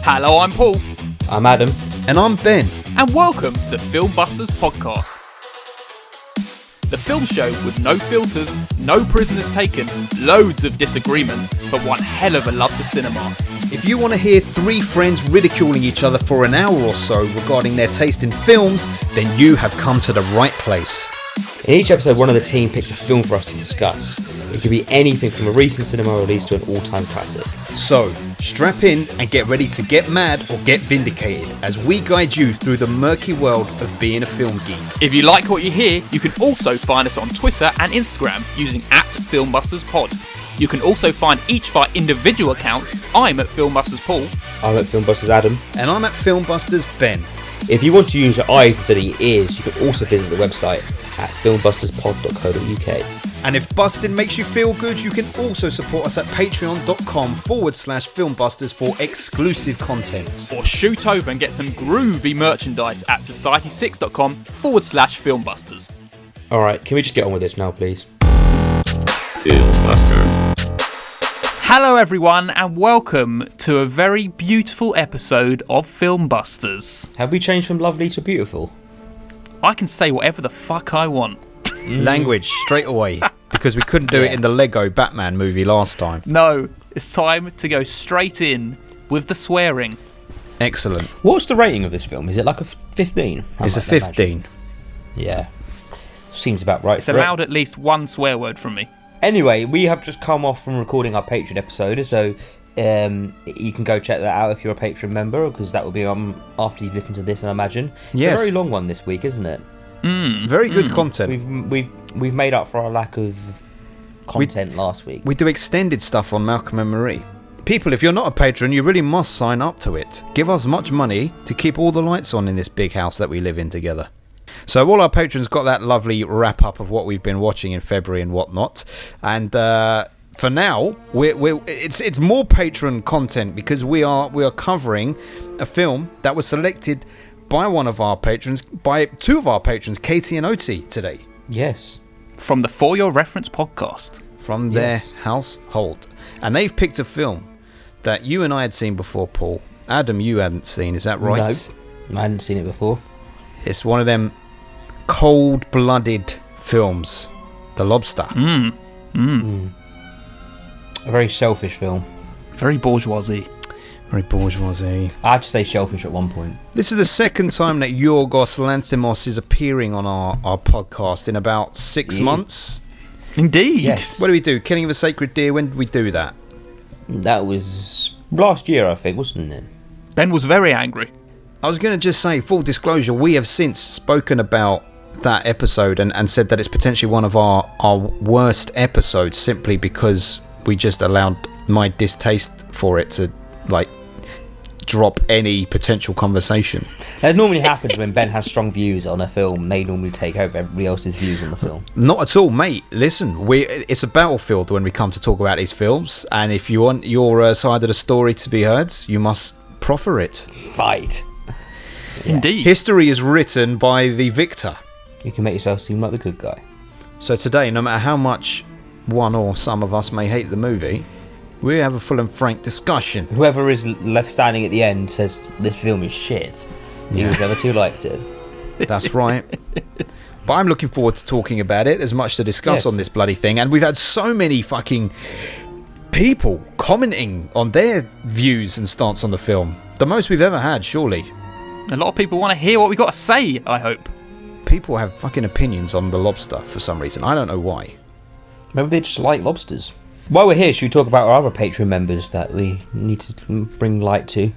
Hello, I'm Paul. I'm Adam. And I'm Ben. And welcome to the Filmbusters podcast. The film show with no filters, no prisoners taken, loads of disagreements, but one hell of a love for cinema. If you want to hear three friends ridiculing each other for an hour or so regarding their taste in films, then you have come to the right place. In each episode, one of the team picks a film for us to discuss. It could be anything from a recent cinema release to an all-time classic. So, strap in and get ready to get mad or get vindicated as we guide you through the murky world of being a film geek. If you like what you hear, you can also find us on Twitter and Instagram using @FilmbustersPod. You can also find each of our individual accounts. I'm at Filmbusters Paul. I'm at Filmbusters Adam. And I'm at Filmbusters Ben. If you want to use your eyes instead of your ears, you can also visit the website at filmbusterspod.co.uk. And if busting makes you feel good, you can also support us at patreon.com/filmbusters for exclusive content. Or shoot over and get some groovy merchandise at society6.com/filmbusters. Alright, can we just get on with this now, please? Filmbusters. Hello everyone and welcome to a very beautiful episode of Filmbusters. Have we changed from lovely to beautiful? I can say whatever the fuck I want. Language, straight away. Because we couldn't do it in the Lego Batman movie last time. No, it's time to go straight in with the swearing. Excellent. What's the rating of this film? Is it like a 15? It's a 15. Yeah. Seems about right. It's allowed at least one swear word from me. Anyway, we have just come off from recording our Patreon episode, so you can go check that out if you're a Patreon member, because that will be on after you listen to this, I imagine. Yes. It's a very long one this week, isn't it? Very good content. We've made up for our lack of content last week. We do extended stuff on Malcolm and Marie. People, if you're not a patron, you really must sign up to it. Give us much money to keep all the lights on in this big house that we live in together. So all our patrons got that lovely wrap up of what we've been watching in February and whatnot. And for now, it's more patron content because we are covering a film that was selected by one of our patrons, by two of our patrons, Katie and Oti, today. Yes. From the For Your Reference podcast. From their household. And they've picked a film that you and I had seen before, Paul. Adam, you hadn't seen, is that right? No, I hadn't seen it before. It's one of them cold-blooded films. The Lobster. A very selfish film. Very bourgeoisie. Very bourgeoisie. I had to say shellfish at one point. This is the second time that Yorgos Lanthimos is appearing on our podcast in about 6 months. Indeed. Yes. What do we do? Killing of a Sacred Deer, when did we do that? That was last year, I think, wasn't it? Ben was very angry. I was going to just say, full disclosure, we have since spoken about that episode and said that it's potentially one of our worst episodes simply because we just allowed my distaste for it to drop any potential conversation. That normally happens when Ben has strong views on a film. They normally take over everybody else's views on the film. Not at all, mate. Listen, it's a battlefield when we come to talk about these films, and if you want your side of the story to be heard, you must proffer it. Fight. Indeed. History is written by the victor. You can make yourself seem like the good guy. So today, no matter how much one or some of us may hate the movie, we have a full and frank discussion. Whoever is left standing at the end says this film is shit. He was never too liked it. That's right. But I'm looking forward to talking about it. There's much to discuss on this bloody thing. And we've had so many fucking people commenting on their views and stance on the film. The most we've ever had, surely. A lot of people want to hear what we got to say, I hope. People have fucking opinions on The Lobster for some reason. I don't know why. Maybe they just like lobsters. While we're here, should we talk about our other Patreon members that we need to bring light to?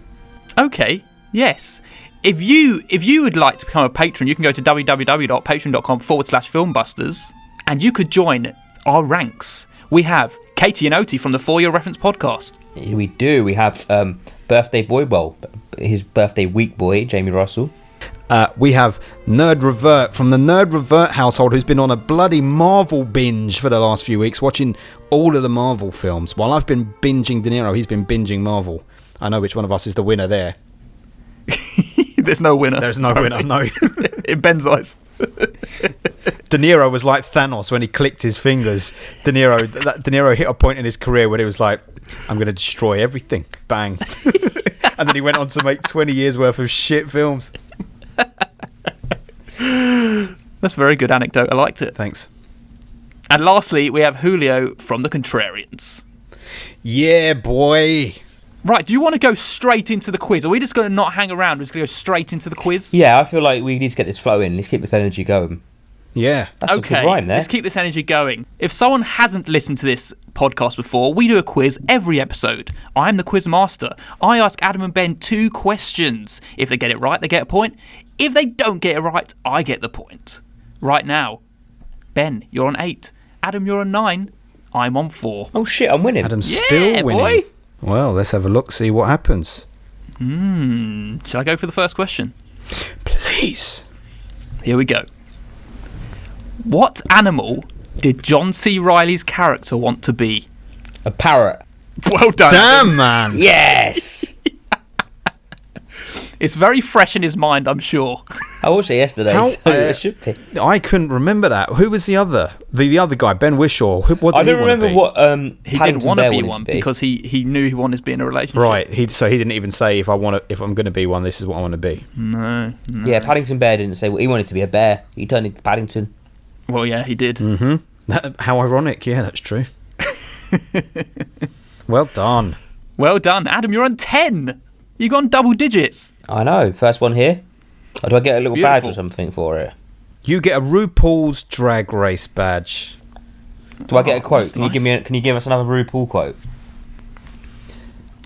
Okay, yes. If you would like to become a patron, you can go to www.patreon.com/filmbusters and you could join our ranks. We have Katie and Oti from the For Your Reference podcast. We do. We have birthday boy, his birthday week boy, Jamie Russell. We have Nerd Revert from the Nerd Revert household, who's been on a bloody Marvel binge for the last few weeks, watching all of the Marvel films. While I've been binging De Niro, he's been binging Marvel. I know which one of us is the winner there. There's no winner. There's no winner, no. In Ben's eyes. De Niro was like Thanos when he clicked his fingers. De Niro hit a point in his career where he was like, I'm going to destroy everything. Bang. And then he went on to make 20 years worth of shit films. That's a very good anecdote. I liked it. Thanks. And lastly, we have Julio from the Contrarians. Yeah, boy. Right, do you want to go straight into the quiz? Are we just going to not hang around? We're just going to go straight into the quiz? Yeah, I feel like we need to get this flowing. Let's keep this energy going. Yeah. That's a good rhyme there. Let's keep this energy going. If someone hasn't listened to this podcast before, we do a quiz every episode. I'm the quiz master. I ask Adam and Ben 2 questions. If they get it right, they get a point. If they don't get it right, I get the point. Right now, Ben, you're on 8. Adam, you're on 9. I'm on 4. Oh shit, I'm winning. Adam's still winning. Boy. Well, let's have a look, see what happens. Shall I go for the first question? Please. Here we go. What animal did John C. Reilly's character want to be? A parrot. Well done. Damn, man. Yes! It's very fresh in his mind, I'm sure. I watched it yesterday, so it should be. I couldn't remember that. Who was the other? The other guy, Ben Whishaw. What did I don't remember what He didn't want to be one because he knew he wanted to be in a relationship. Right. So he didn't even say if I'm going to be one, this is what I want to be. No. Yeah, Paddington Bear didn't say he wanted to be a bear. He turned into Paddington. Well, yeah, he did. How ironic. Yeah, that's true. Well done. Well done. Adam, you're on 10. You got on double digits. I know. First one here. Or do I get a little badge or something for it? You get a RuPaul's Drag Race badge. Do I get a quote? Can nice. Can you give us another RuPaul quote?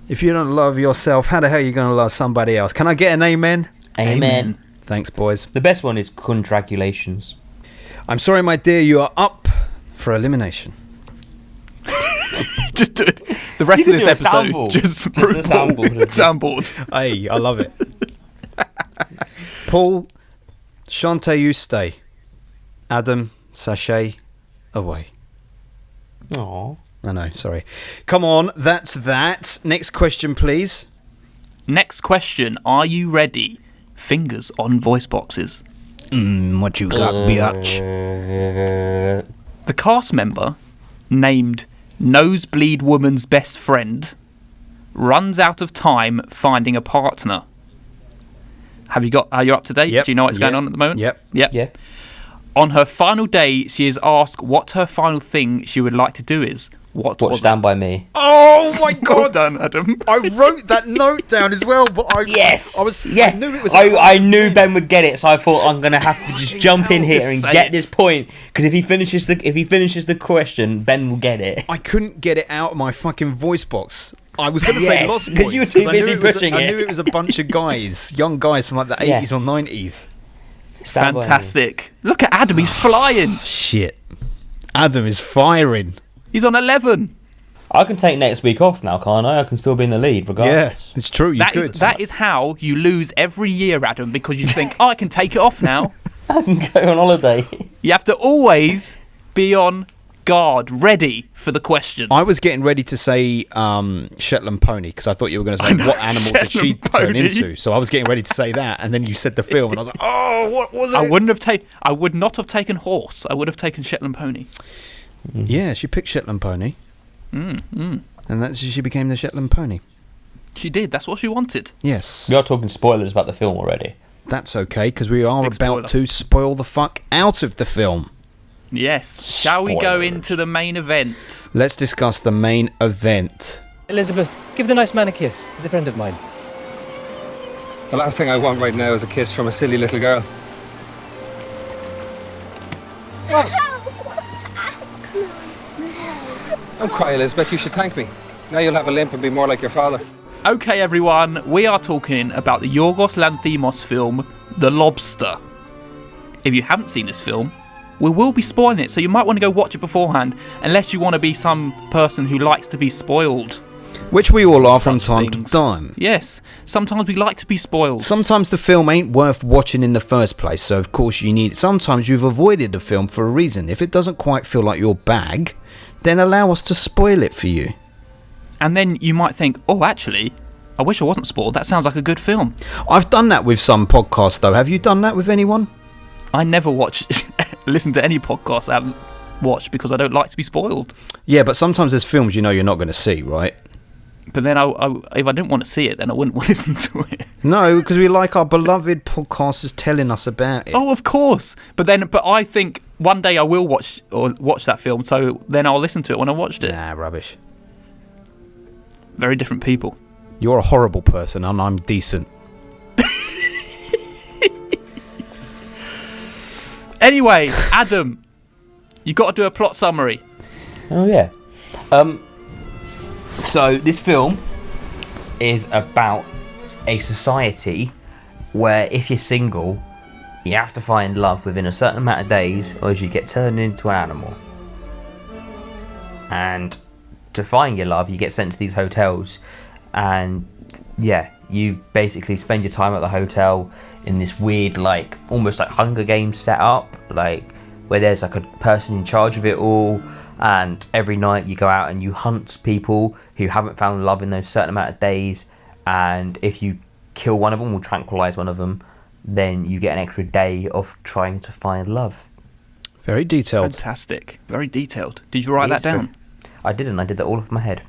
If you don't love yourself, how the hell are you going to love somebody else? Can I get an amen? Amen. Thanks, boys. The best one is congratulations. I'm sorry, my dear, you are up for elimination. Just do it. The rest You of can this do a episode, soundboard. just a soundboard. soundboard. Hey, I love it. Paul, Shantae, you stay. Adam, sachet away. Aww. I know, sorry. Come on, that's that. Next question, please. Next question. Are you ready? Fingers on voice boxes. What you got, biatch? The cast member, named Nosebleed Woman's Best Friend, runs out of time finding a partner. Have you got? Are you up to date? Yep. Do you know what's going on at the moment? Yep. Yeah. On her final day, she is asked what her final thing she would like to do is. What Watch was Stand it? By Me. Oh my Well god! done, Adam. I wrote that note down as well, but I Yes. I knew it was. I knew Ben would get it, so I thought I'm gonna have to just jump in here Just and say get it. this point. Because if he finishes the question, Ben will get it. I couldn't get it out of my fucking voice box. I was going to say Yes, Lost 'cause Boys you were too I knew busy it was pushing I it. knew it was a bunch of guys, young guys from like the 80s or 90s. Stand By Me. Fantastic. Look at Adam. He's flying. Shit. Adam is firing. He's on 11. I can take next week off now, can't I? I can still be in the lead Yeah, regardless. it's true. You could. That is how you lose every year, Adam, because you think, I can take it off now. I can go on holiday. You have to always be on guard, ready for the questions. I was getting ready to say Shetland pony because I thought you were going to say what animal did she Shetland turn pony. into. So I was getting ready to say that, and then you said the film, and I was like, oh, what was it? I would not have taken horse. I would have taken Shetland pony. Yeah, she picked Shetland pony, and that she became the Shetland pony. She did. That's what she wanted. Yes, We are talking spoilers about the film already. that's okay because we are Big about spoiler. to spoil the fuck out of the film. Yes. Shall we go Spoilers. into the main event? Let's discuss the main event. Elizabeth, give the nice man a kiss. He's a friend of mine. The last thing I want right now is a kiss from a silly little girl. Don't cry, Elizabeth. You should thank me. Now you'll have a limp and be more like your father. Okay, everyone. We are talking about the Yorgos Lanthimos film, The Lobster. If you haven't seen this film, we will be spoiling it, so you might want to go watch it beforehand, unless you want to be some person who likes to be spoiled. Which we all are from Such time things. to time. Yes, sometimes we like to be spoiled. Sometimes the film ain't worth watching in the first place, so of course you need it. Sometimes you've avoided the film for a reason. If it doesn't quite feel like your bag, then allow us to spoil it for you. And then you might think, oh, actually, I wish I wasn't spoiled. That sounds like a good film. I've done that with some podcasts though. Have you done that with anyone? I never listen to any podcast I haven't watched because I don't like to be spoiled. Yeah, but sometimes there's films you know you're not going to see, right? But then if I didn't want to see it, then I wouldn't want to listen to it. No, because we like our beloved podcasters telling us about it. Oh, of course. But I think one day I will watch that film, so then I'll listen to it when I watched it. Nah, rubbish. Very different people. You're a horrible person and I'm decent. Anyway, Adam, you got to do a plot summary. Oh yeah. So this film is about a society where if you're single, you have to find love within a certain amount of days, or you get turned into an animal. And to find your love, you get sent to these hotels, and yeah, you basically spend your time at the hotel in this weird, like almost like Hunger Games setup, like where there's like a person in charge of it all, and every night you go out and you hunt people who haven't found love in those certain amount of days, and if you kill one of them or tranquilize one of them, then you get an extra day of trying to find love. Very detailed. Fantastic. Very detailed. Did you write that down? I didn't. I did that all off my head.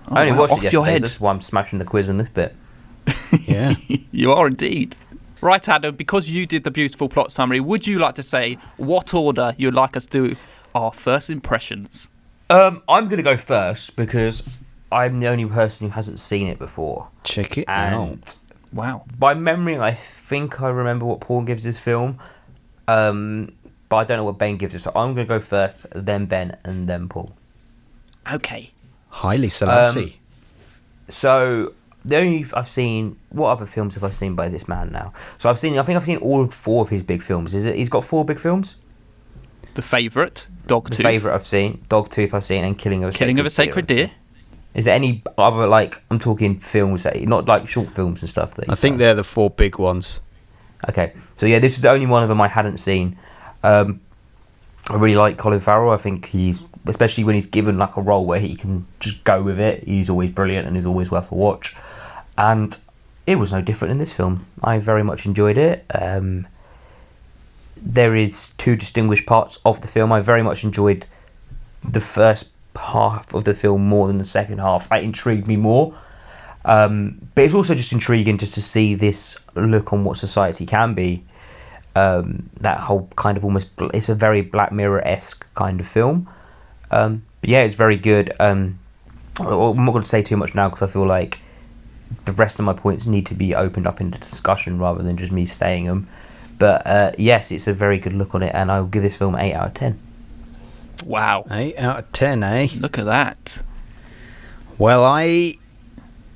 Oh, I only watched off it your yesterday. head. That's why I'm smashing the quiz on this bit. Yeah. You are indeed. Right, Adam, because you did the beautiful plot summary, would you like to say what order you'd like us to do our first impressions? I'm going to go first because I'm the only person who hasn't seen it before. Check it And out. Wow. by memory, I think I remember what Paul gives this film, but I don't know what Ben gives it. So I'm going to go first, then Ben, and then Paul. Okay. Highly Selassie. So the only I've seen, what other films have I seen by this man now? So I think I've seen all 4 of his big films. Is it? He's got 4 big films. The Favourite, Dogtooth. The Favourite I've seen, Dogtooth I've seen, and Killing of a Sacred Deer. Is there any other, like, I'm talking films, that, not like short films and stuff? I think they're the 4 big ones. Okay, so yeah, this is the only one of them I hadn't seen. I really like Colin Farrell. I think he's, especially when he's given like a role where he can just go with it, he's always brilliant and he's always worth a watch. And it was no different in this film. I very much enjoyed it. There is 2 distinguished parts of the film. I very much enjoyed the first half of the film more than the second half. That intrigued me more. But it's also just intriguing just to see this look on what society can be. That whole kind of almost, it's a very Black Mirror-esque kind of film. But yeah, it's very good. I'm not going to say too much now because I feel like the rest of my points need to be opened up into discussion rather than just me saying them. But yes, it's a very good look on it, and I will give this film 8 out of 10. Wow. 8 out of 10, eh? Look at that. Well, I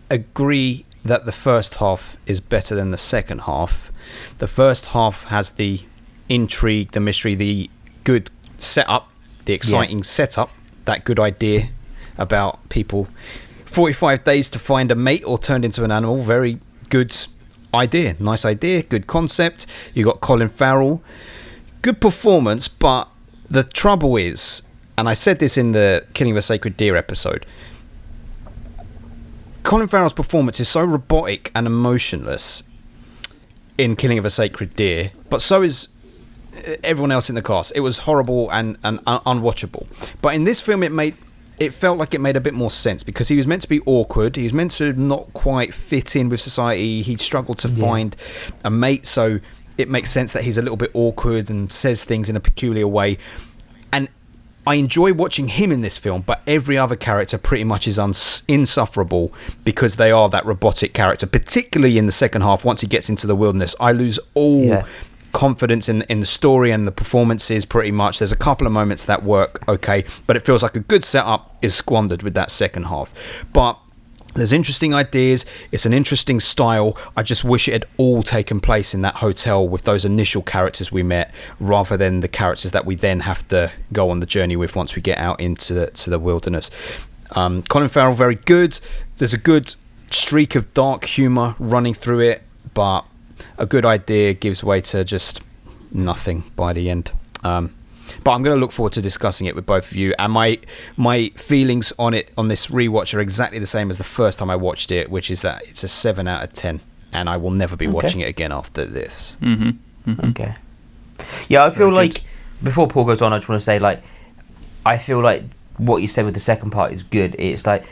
agree that the first half is better than the second half. The first half has the intrigue, the mystery, the good setup, the exciting setup, that good idea about people 45 days to find a mate or turned into an animal. Very good idea. Nice idea. Good concept. You got Colin Farrell. Good performance, but the trouble is, and I said this in the Killing of a Sacred Deer episode, Colin Farrell's performance is so robotic and emotionless in Killing of a Sacred Deer, but so is everyone else in the cast. It was horrible and unwatchable. But in this film, it felt like it made a bit more sense because he was meant to be awkward. He was meant to not quite fit in with society. He struggled to find a mate, so it makes sense that he's a little bit awkward and says things in a peculiar way. And I enjoy watching him in this film, but every other character pretty much is insufferable because they are that robotic character, particularly in the second half. Once he gets into the wilderness, I lose all confidence in the story and the performances pretty much. There's a couple of moments that work okay, but it feels like a good setup is squandered with that second half. But there's interesting ideas, it's an interesting style. I just wish it had all taken place in that hotel with those initial characters we met, rather than the characters that we then have to go on the journey with once we get out into the wilderness. Colin Farrell, very good. There's a good streak of dark humour running through it, but a good idea gives way to just nothing by the end. But I'm going to look forward to discussing it with both of you. And my feelings on it on this rewatch are exactly the same as the first time I watched it, which is that it's a 7 out of 10, and I will never be watching it again after this. Okay. Yeah, I feel like before Paul goes on, I just want to say, like, I feel like what you said with the second part is good. It's like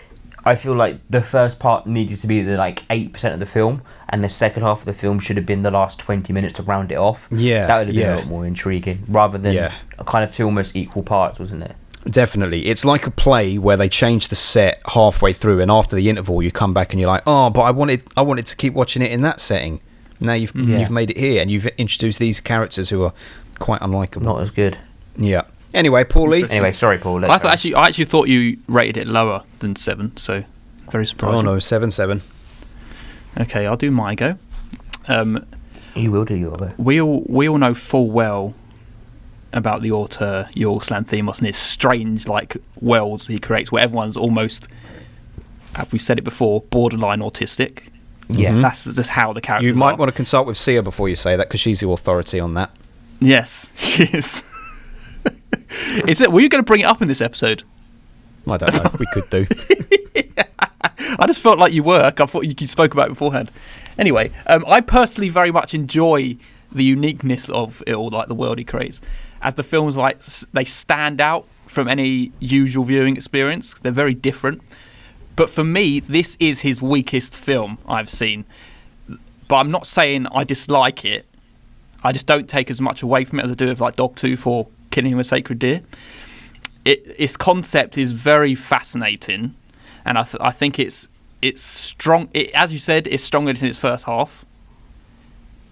I feel like the first part needed to be the 8% of the film, and the second half of the film should have been the last 20 minutes to round it off. Yeah, that would have been a lot more intriguing, rather than kind of two almost equal parts, wasn't it? Definitely. It's like a play where they change the set halfway through, and after the interval you come back and you're like, oh, but I wanted to keep watching it in that setting. Now you've made it here, and you've introduced these characters who are quite unlikable. Not as good. Yeah. Anyway, Paulie. Anyway, sorry, Paul. I actually thought you rated it lower than 7, so very surprising. Oh no, 7. Okay, I'll do my go. You will do your go. We all know full well about the author Yorgos Lanthimos and his strange worlds he creates, where everyone's almost, as we said it before, borderline autistic. Yeah, that's just how the characters You might are. want to consult with Sia before you say that, because she's the authority on that. Yes, she is. Were you going to bring it up in this episode? I don't know. We could do. I just felt like you were. I thought you spoke about it beforehand. Anyway, I personally very much enjoy the uniqueness of it all, the world he creates. As the films, they stand out from any usual viewing experience. They're very different. But for me, this is his weakest film I've seen. But I'm not saying I dislike it. I just don't take as much away from it as I do with Dogtooth or Killing of a Sacred Deer. Its concept is very fascinating, and I think it's strong. As you said, it's stronger in its first half,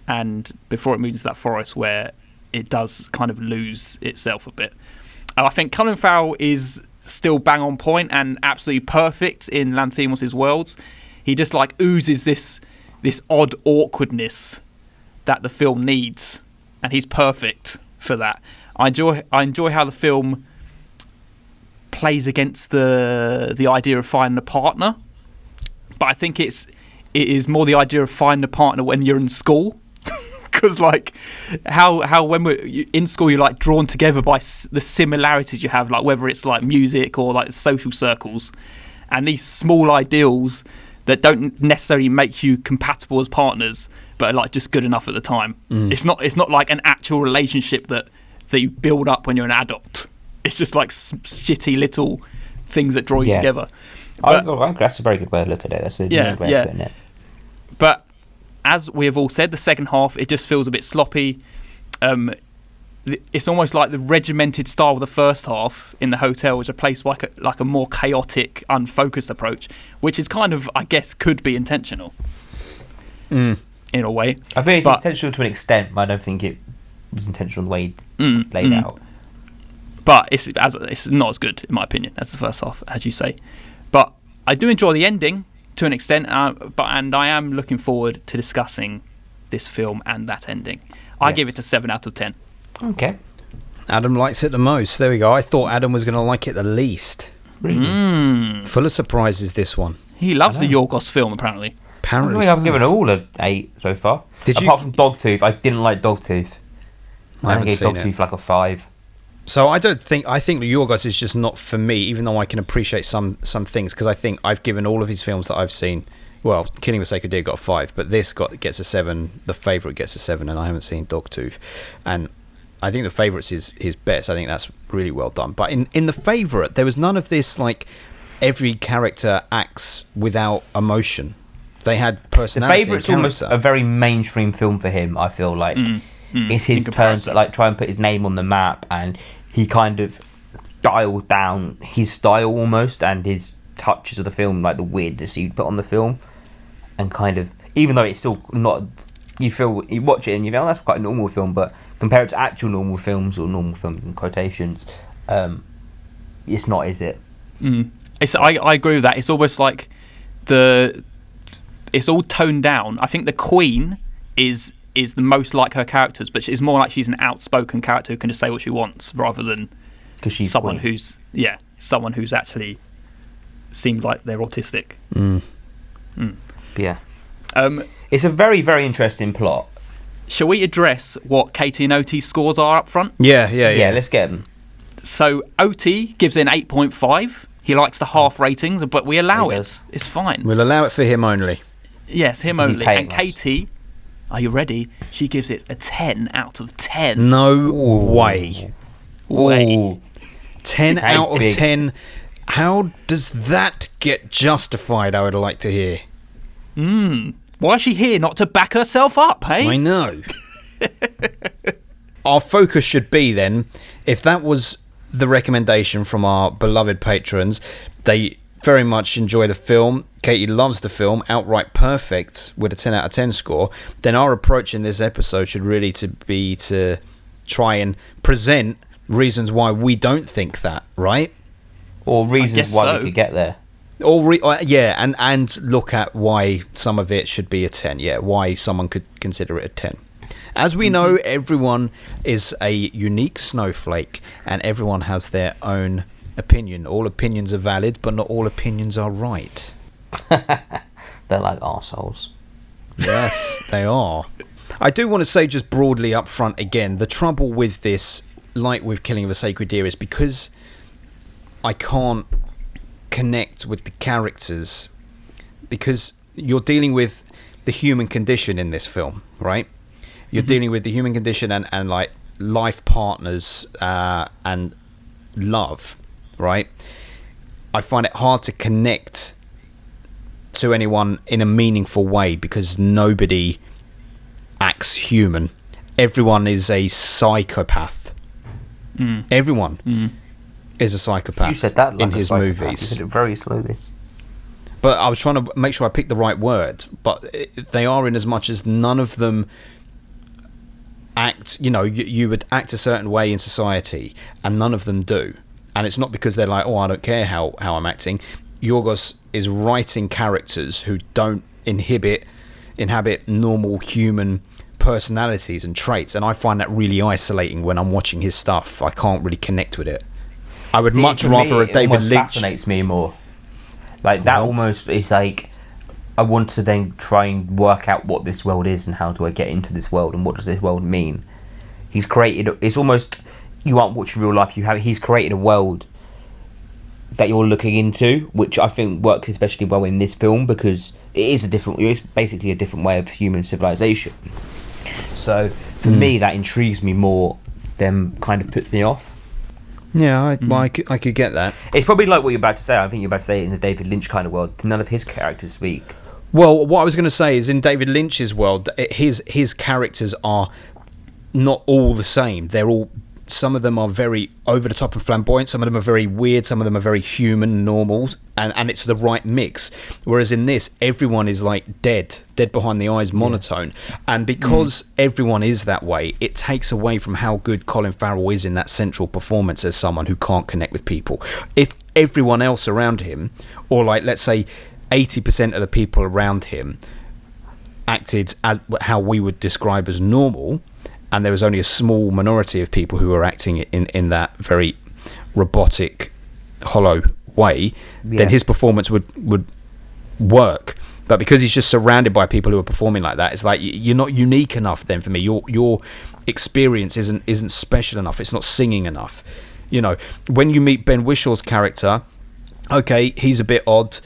and before it moves into that forest where it does kind of lose itself a bit. And I think Colin Farrell is still bang on point and absolutely perfect in Lanthimos' worlds. He just oozes this odd awkwardness that the film needs, and he's perfect for that. I enjoy how the film plays against the idea of finding a partner, but I think it is more the idea of finding a partner when you're in school, because how when we're in school you're drawn together by the similarities you have, whether it's music or social circles, and these small ideals that don't necessarily make you compatible as partners, but are just good enough at the time. It's not like an actual relationship that you build up when you're an adult. It's just shitty little things that draw you together. But, that's a very good way to look at it. That's a way of putting it. But as we have all said, the second half, it just feels a bit sloppy. It's almost like the regimented style of the first half in the hotel was replaced by a more chaotic, unfocused approach, which is kind of, I guess, could be intentional in a way. I think it's intentional to an extent, but I don't think it was intentional the way it laid out. But it's not as good, in my opinion, as the first half, as you say. But I do enjoy the ending to an extent, and I am looking forward to discussing this film and that ending. I give it a 7 out of 10. Okay. Adam likes it the most. There we go. I thought Adam was going to like it the least. Really? Full of surprises, this one. He loves the Yorgos film, apparently. Apparently, I've given it all an 8 so far. Apart from Dogtooth, I didn't like Dogtooth. I gave Dogtooth a 5. So I think the Yorgos is just not for me, even though I can appreciate some things, because I think I've given all of his films that I've seen. Well, Killing of a Sacred Deer got a 5, but this gets a 7. The Favourite gets a 7, and I haven't seen Dogtooth. And I think The Favourite's his best. I think that's really well done. But in The Favourite, there was none of this every character acts without emotion. They had personality. The Favourite's almost a very mainstream film for him, I feel like. It's his turn to try and put his name on the map, and he kind of dialed down his style almost and his touches of the film, the weirdness he'd put on the film, and kind of, even though it's still not, you watch it and you go, oh, that's quite a normal film, but compared to actual normal films, or normal films in quotations, it's not, is it? I agree with that. It's almost like it's all toned down. I think the Queen is the most like her characters, but it's more like she's an outspoken character who can just say what she wants, rather than someone who's actually seems like they're autistic. Yeah. It's a very, very interesting plot. Shall we address what Katie and OT's scores are up front? Yeah. Let's get them. So OT gives it an 8.5. He likes the half ratings, but we allow it. It's fine. We'll allow it for him only. Yes, him only. And Katie, are you ready? She gives it a 10 out of 10. No way. Ooh. 10 out of 10. How does that get justified, I would like to hear. Why is she here? Not to back herself up, hey? I know. Our focus should be then, if that was the recommendation from our beloved patrons, they very much enjoy the film, Katie loves the film, outright perfect with a 10 out of 10 score, then our approach in this episode should really be to try and present reasons why we don't think that, right? Or reasons why we could get there. And look at why some of it should be a 10. Yeah, why someone could consider it a 10. As we know, everyone is a unique snowflake, and everyone has their own opinion. All opinions are valid, but not all opinions are right. They're like arseholes. Yes, they are. I do want to say just broadly up front again, the trouble with this, like with Killing of a Sacred Deer, is because I can't connect with the characters, because you're dealing with the human condition in this film, right? You're dealing with the human condition and like life partners and love, right? I find it hard to connect to anyone in a meaningful way because nobody acts human. Everyone is a psychopath. Everyone is a psychopath. You said that like in his movies. You said it very slowly. But I was trying to make sure I picked the right word. But they are, in as much as none of them act, you would act a certain way in society, and none of them do. And it's not because they're like, oh, I don't care how I'm acting. Yorgos is writing characters who don't inhabit normal human personalities and traits, and I find that really isolating when I'm watching his stuff. I can't really connect with it. I would much rather a David Lynch. Fascinates me more. Like that almost is like I want to then try and work out what this world is and how do I get into this world and what does this world mean. He's created. It's almost you aren't watching real life. He's created a world that you're looking into, which I think works especially well in this film because it's basically a different way of human civilization. So for me, that intrigues me more than kind of puts me off. Yeah, I could get that. It's probably like what you're about to say. I think you're about to say it in the David Lynch kind of world. None of his characters speak. Well, what I was going to say is in David Lynch's world, his characters are not all the same. Some of them are very over the top and flamboyant. Some of them are very weird. Some of them are very human, normal, and it's the right mix. Whereas in this, everyone is like dead behind the eyes, monotone. Yeah. And because everyone is that way, it takes away from how good Colin Farrell is in that central performance as someone who can't connect with people. If everyone else around him, or like let's say 80% of the people around him, acted as how we would describe as normal, and there was only a small minority of people who were acting in that very robotic, hollow way, then his performance would work. But because he's just surrounded by people who are performing like that, it's like you're not unique enough then for me. Your experience isn't special enough. It's not singing enough. When you meet Ben Wishaw's character, okay, he's a bit odd.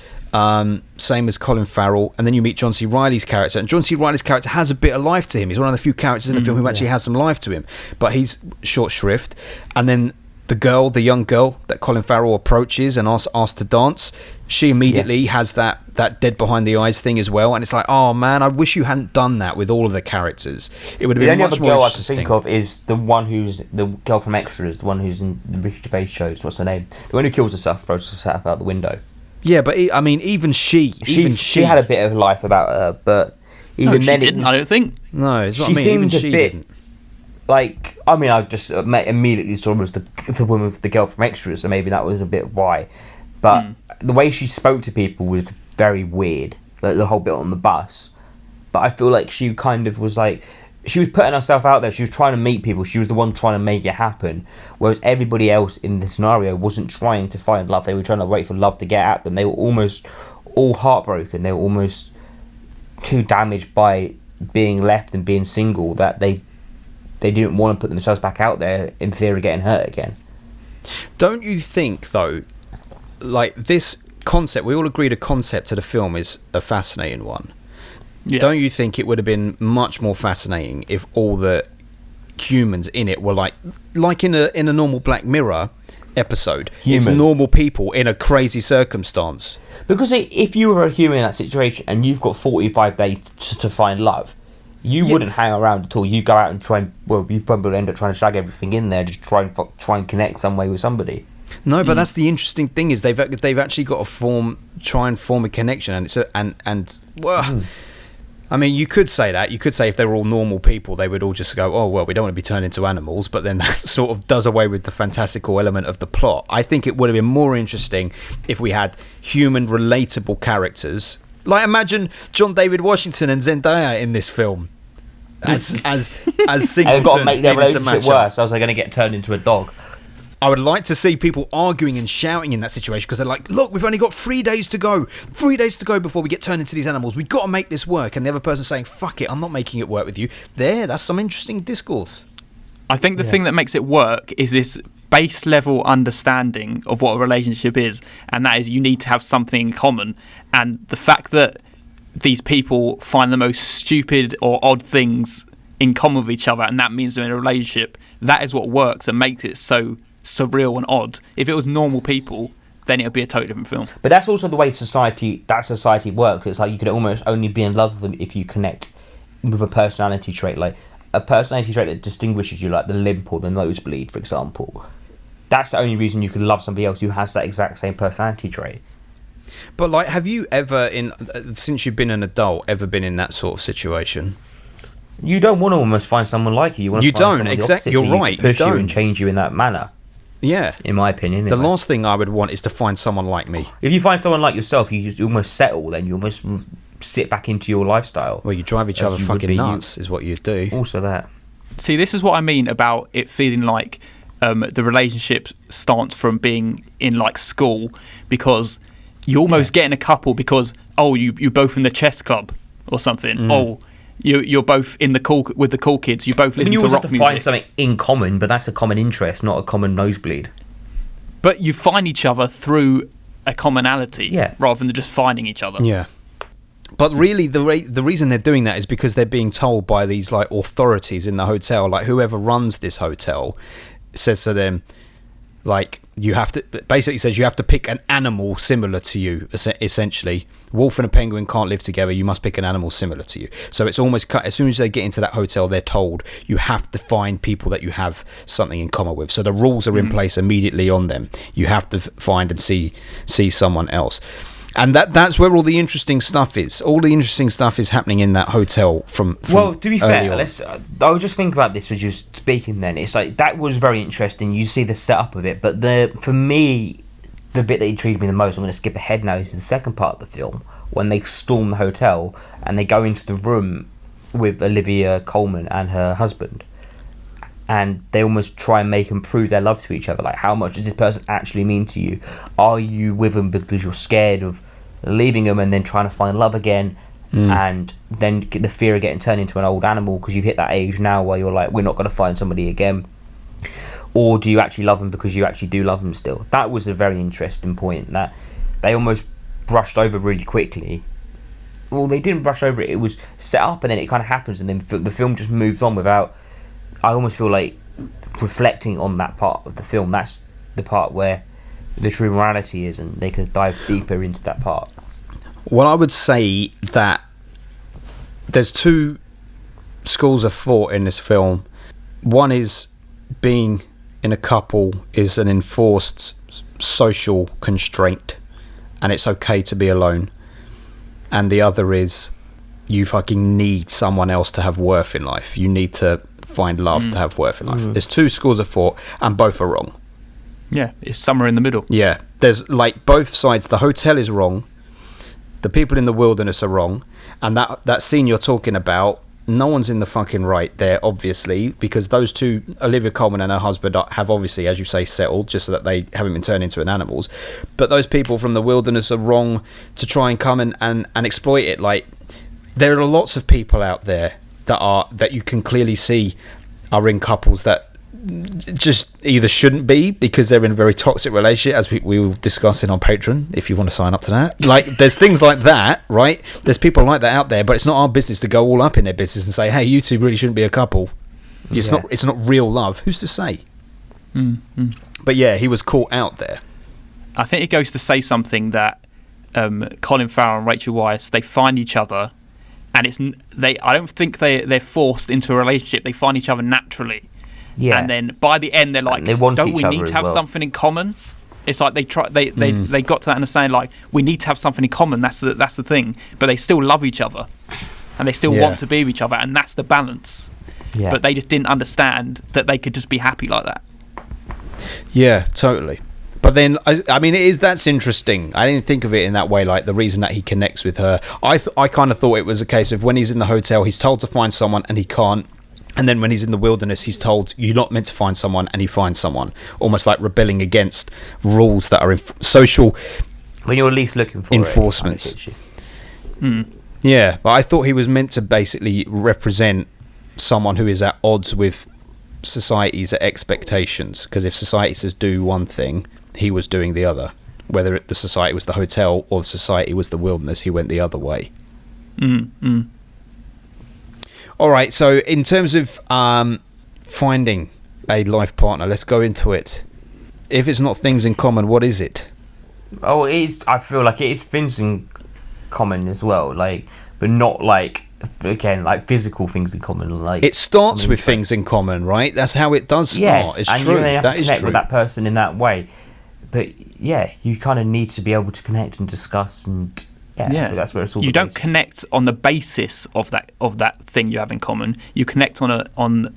Same as Colin Farrell, and then you meet John C. Reilly's character, and John C. Reilly's character has a bit of life to him. He's one of the few characters in the film who actually has some life to him, but he's short shrift. And then the young girl that Colin Farrell approaches and asks to dance, she immediately has that dead behind the eyes thing as well, and it's like, oh man, I wish you hadn't done that with all of the characters. It would have been much more interesting. The only other girl I can think of is the one who's the girl from Extras, the one who's in the Ricky Gervais shows. What's her name? The one who kills herself, throws herself out the window. Yeah, but I mean, even she had a bit of life about her, but even then, she didn't. I don't think. No, it's what I mean. Even she didn't. Like, I mean, I just immediately saw her as the woman, the girl from Extras, so maybe that was a bit why. But the way she spoke to people was very weird. Like the whole bit on the bus. But I feel like she kind of was like, she was putting herself out there. She was trying to meet people. She was the one trying to make it happen. Whereas everybody else in the scenario wasn't trying to find love. They were trying to wait for love to get at them. They were almost all heartbroken. They were almost too damaged by being left and being single that they didn't want to put themselves back out there in fear of getting hurt again. Don't you think, though, like this concept, we all agree the concept of the film is a fascinating one. Yeah. Don't you think it would have been much more fascinating if all the humans in it were like in a normal Black Mirror, episode. Human. It's normal people in a crazy circumstance. Because if you were a human in that situation and you've got 45 days to find love, you wouldn't hang around at all. You go out and try and, well, you probably end up trying to shag everything in there, just try and connect some way with somebody. No, but that's the interesting thing is they've actually got to try and form a connection, and I mean, you could say that. You could say if they were all normal people, they would all just go, oh, well, we don't want to be turned into animals, but then that sort of does away with the fantastical element of the plot. I think it would have been more interesting if we had human, relatable characters. Like, imagine John David Washington and Zendaya in this film as singletons. And they've got to make their needing to relationship match worse, up. else they're going to get turned into a dog. I would like to see people arguing and shouting in that situation because they're like, look, we've only got 3 days to go. 3 days to go before we get turned into these animals. We've got to make this work. And the other person saying, fuck it, I'm not making it work with you. That's some interesting discourse. I think the thing that makes it work is this base level understanding of what a relationship is, and that is you need to have something in common. And the fact that these people find the most stupid or odd things in common with each other, and that means they're in a relationship, that is what works and makes it so surreal and odd. If it was normal people, then it would be a totally different film. But that's also the way society works. It's like you can almost only be in love with them if you connect with a personality trait, like a personality trait that distinguishes you, like the limp or the nosebleed, for example. That's the only reason you can love somebody else who has that exact same personality trait. But like, have you ever, since you've been an adult, ever been in that sort of situation? You don't want to almost find someone like you. You don't, exactly. You're right. To push you and change you in that manner. Yeah. In my opinion. The last thing I would want is to find someone like me. If you find someone like yourself, you almost settle, then you almost sit back into your lifestyle. Well, you drive each other fucking nuts, is what you do. Also that. See, this is what I mean about it feeling like the relationship stance from being in like school, because you almost get in a couple because, oh, you're both in the chess club or something. Oh, you're both in the with the cool kids. You both listen to rock music. You always have to find something in common, but that's a common interest, not a common nosebleed. But you find each other through a commonality, rather than just finding each other. Yeah. But really, the reason they're doing that is because they're being told by these like authorities in the hotel, like whoever runs this hotel, says to them, like, you have to, basically says you have to pick an animal similar to you, essentially. Wolf and a penguin can't live together, you must pick an animal similar to you. So it's almost cut, as soon as they get into that hotel, they're told you have to find people that you have something in common with. So the rules are in place immediately on them. You have to find and see someone else. And that's where all the interesting stuff is. All the interesting stuff is happening in that hotel from well, to be fair, on. I was just thinking about this as you were speaking then. It's like, that was very interesting. You see the setup of it. But for me, the bit that intrigued me the most, I'm going to skip ahead now, is the second part of the film, when they storm the hotel and they go into the room with Olivia Colman and her husband. And they almost try and make them prove their love to each other. Like, how much does this person actually mean to you? Are you with them because you're scared of leaving them and then trying to find love again? And then the fear of getting turned into an old animal because you've hit that age now where you're like, we're not going to find somebody again. Or do you actually love them because you actually do love them still? That was a very interesting point that they almost brushed over really quickly. Well, they didn't brush over it. It was set up and then it kind of happens and then the film just moves on without... I almost feel like reflecting on that part of the film, that's the part where the true morality is, and they could dive deeper into that part. Well, I would say that there's two schools of thought in this film. One is being in a couple is an enforced social constraint, and it's okay to be alone. And the other is you fucking need someone else to have worth in life. You need to find love to have worth in life. There's two schools of thought and both are wrong. Yeah, it's somewhere in the middle. Yeah, there's like both sides. The hotel is wrong, the people in the wilderness are wrong, and that scene you're talking about, no one's in the fucking right there, obviously, because those two, Olivia Colman and her husband, have obviously, as you say, settled just so that they haven't been turned into animals. But those people from the wilderness are wrong to try and come and exploit it. Like, there are lots of people out there that you can clearly see are in couples that just either shouldn't be because they're in a very toxic relationship, as we will discuss in our Patreon if you want to sign up to that. Like, there's things like that, right? There's people like that out there, but it's not our business to go all up in their business and say, hey, you two really shouldn't be a couple. It's not real love. Who's to say? But yeah, he was caught out there. I think it goes to say something that Colin Farrell and Rachel Weisz, they find each other, and I don't think they're forced into a relationship. They find each other naturally. Yeah. And then by the end, they're like, they want don't each we other need as to have well. something in common? It's like they got to that understanding, like, we need to have something in common. That's the thing. But they still love each other, and they still want to be with each other, and that's the balance. Yeah. But they just didn't understand that they could just be happy like that. Yeah, totally. But then, I mean, that's interesting. I didn't think of it in that way, like the reason that he connects with her. I kind of thought it was a case of when he's in the hotel, he's told to find someone and he can't. And then when he's in the wilderness, he's told, you're not meant to find someone, and he finds someone. Almost like rebelling against rules that are social... When you're least looking for enforcements. It kind of Yeah, but I thought he was meant to basically represent someone who is at odds with society's expectations. Because if society says do one thing, he was doing the other. Whether the society was the hotel or the society was the wilderness, he went the other way. All right, so in terms of finding a life partner, let's go into it. If it's not things in common, what is it? Oh, it is. I feel like it is things in common as well, like, but not like, again, like physical things in common. Like, it starts with things in common, right? That's how it does start. Yes, it's and true. you have That to is connect true. with that person in that way. But yeah, you kind of need to be able to connect and discuss, and yeah, so that's where it's all. You don't connect on the basis of that thing you have in common. You connect on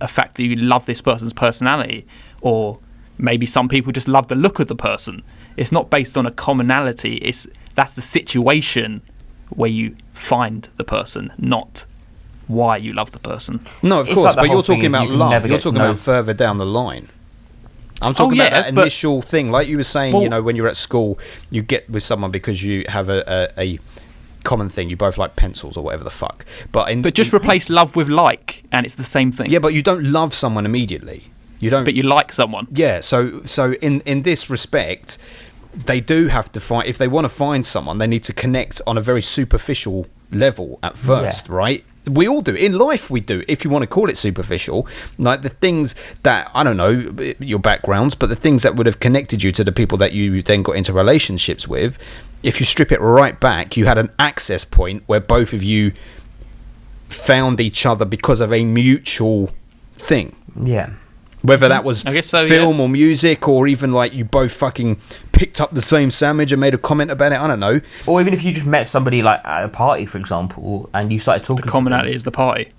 a fact that you love this person's personality, or maybe some people just love the look of the person. It's not based on a commonality. That's the situation where you find the person, not why you love the person. No, of It's course, like the but whole you're talking thing of about you can love. never You're get to talking know- about further down the line. I'm talking about that initial thing, like you were saying. Well, when you're at school, you get with someone because you have a common thing. You both like pencils or whatever the fuck. But just replace love with like, and it's the same thing. Yeah, but you don't love someone immediately. You don't. But you like someone. Yeah. So in this respect, they do have to find. If they want to find someone, they need to connect on a very superficial level at first, right? We all do. In life, we do. If you want to call it superficial, like the things that, I don't know, your backgrounds, but the things that would have connected you to the people that you then got into relationships with, if you strip it right back, you had an access point where both of you found each other because of a mutual thing. Yeah. Whether that was I guess so, film or music, or even like you both fucking picked up the same sandwich and made a comment about it. I don't know. Or even if you just met somebody like at a party, for example, and you started talking. The commonality is the party.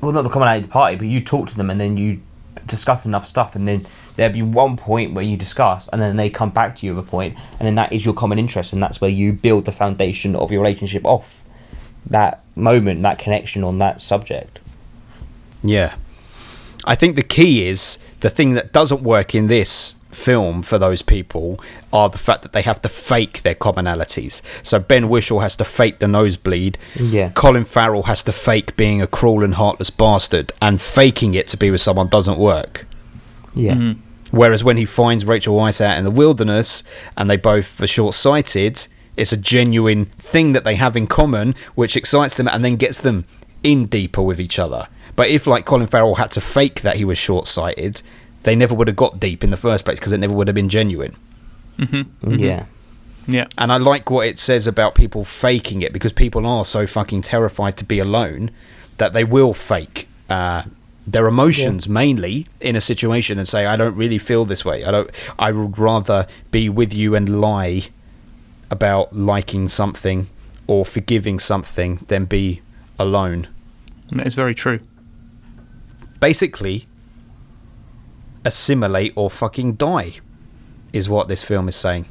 Well, not the commonality of the party, but you talk to them and then you discuss enough stuff, and then there'll be one point where you discuss, and then they come back to you with a point, and then that is your common interest, and that's where you build the foundation of your relationship off that moment, that connection on that subject. Yeah. I think the key is the thing that doesn't work in this film for those people are the fact that they have to fake their commonalities. So Ben Whishaw has to fake the nosebleed. Yeah. Colin Farrell has to fake being a cruel and heartless bastard, and faking it to be with someone doesn't work. Yeah. Whereas when he finds Rachel Weisz out in the wilderness and they both are short-sighted, it's a genuine thing that they have in common, which excites them and then gets them in deeper with each other. But if, like, Colin Farrell had to fake that he was short-sighted, they never would have got deep in the first place because it never would have been genuine. Yeah. Yeah. And I like what it says about people faking it, because people are so fucking terrified to be alone that they will fake their emotions mainly in a situation and say, I don't really feel this way. I would rather be with you and lie about liking something or forgiving something than be alone. That is very true. Basically, assimilate or fucking die is what this film is saying.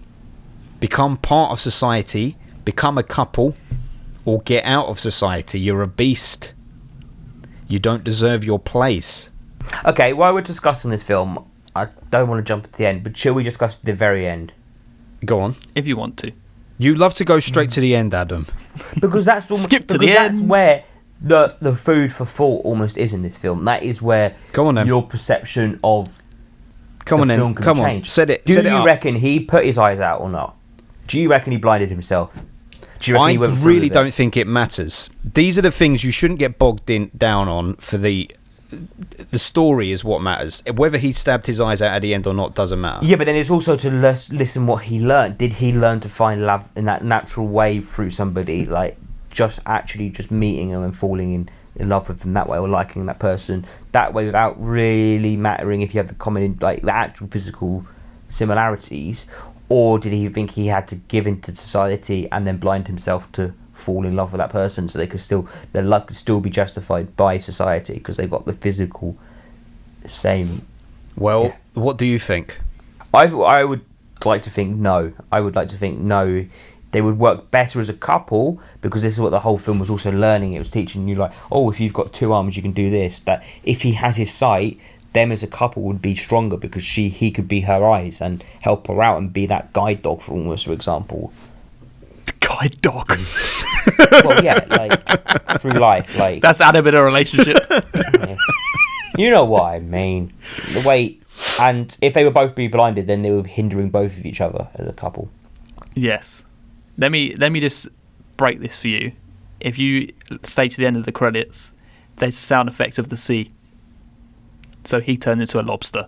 Become part of society, become a couple, or get out of society. You're a beast. You don't deserve your place. Okay, while we're discussing this film, I don't want to jump at the end, but shall we discuss the very end? Go on. If you want to. You love to go straight to the end, Adam. Because that's almost, Skip to because the that's end. where the food for thought almost is in this film. That is where Go on then. your perception of Come on the film then. can Come on. change. Set it. Do set it you up. reckon he put his eyes out or not? Do you reckon he blinded himself? Do you reckon I he went through really with it? don't think it matters. These are the things you shouldn't get bogged down on for the the story is what matters. Whether he stabbed his eyes out at the end or not doesn't matter. Yeah, but then it's also to listen what he learned. Did he learn to find love in that natural way through somebody, like just meeting them and falling in love with them that way, or liking that person that way, without really mattering if you have the common, like the actual physical similarities? Or did he think he had to give into society and then blind himself to fall in love with that person, so their love could still be justified by society because they've got the physical same? Well, what do you think? I would like to think no. I would like to think no. They would work better as a couple, because this is what the whole film was also learning. It was teaching you, like, oh, if you've got two arms, you can do this. That if he has his sight, them as a couple would be stronger, because he could be her eyes and help her out and be that guide dog for example. Guide dog. Well, yeah, like through life, like that's Adam in a relationship. Yeah. You know what I mean? The way, and if they were both be blinded, then they were hindering both of each other as a couple. Yes. Let me just break this for you. If you stay to the end of the credits, there's sound effect of the sea. So he turned into a lobster.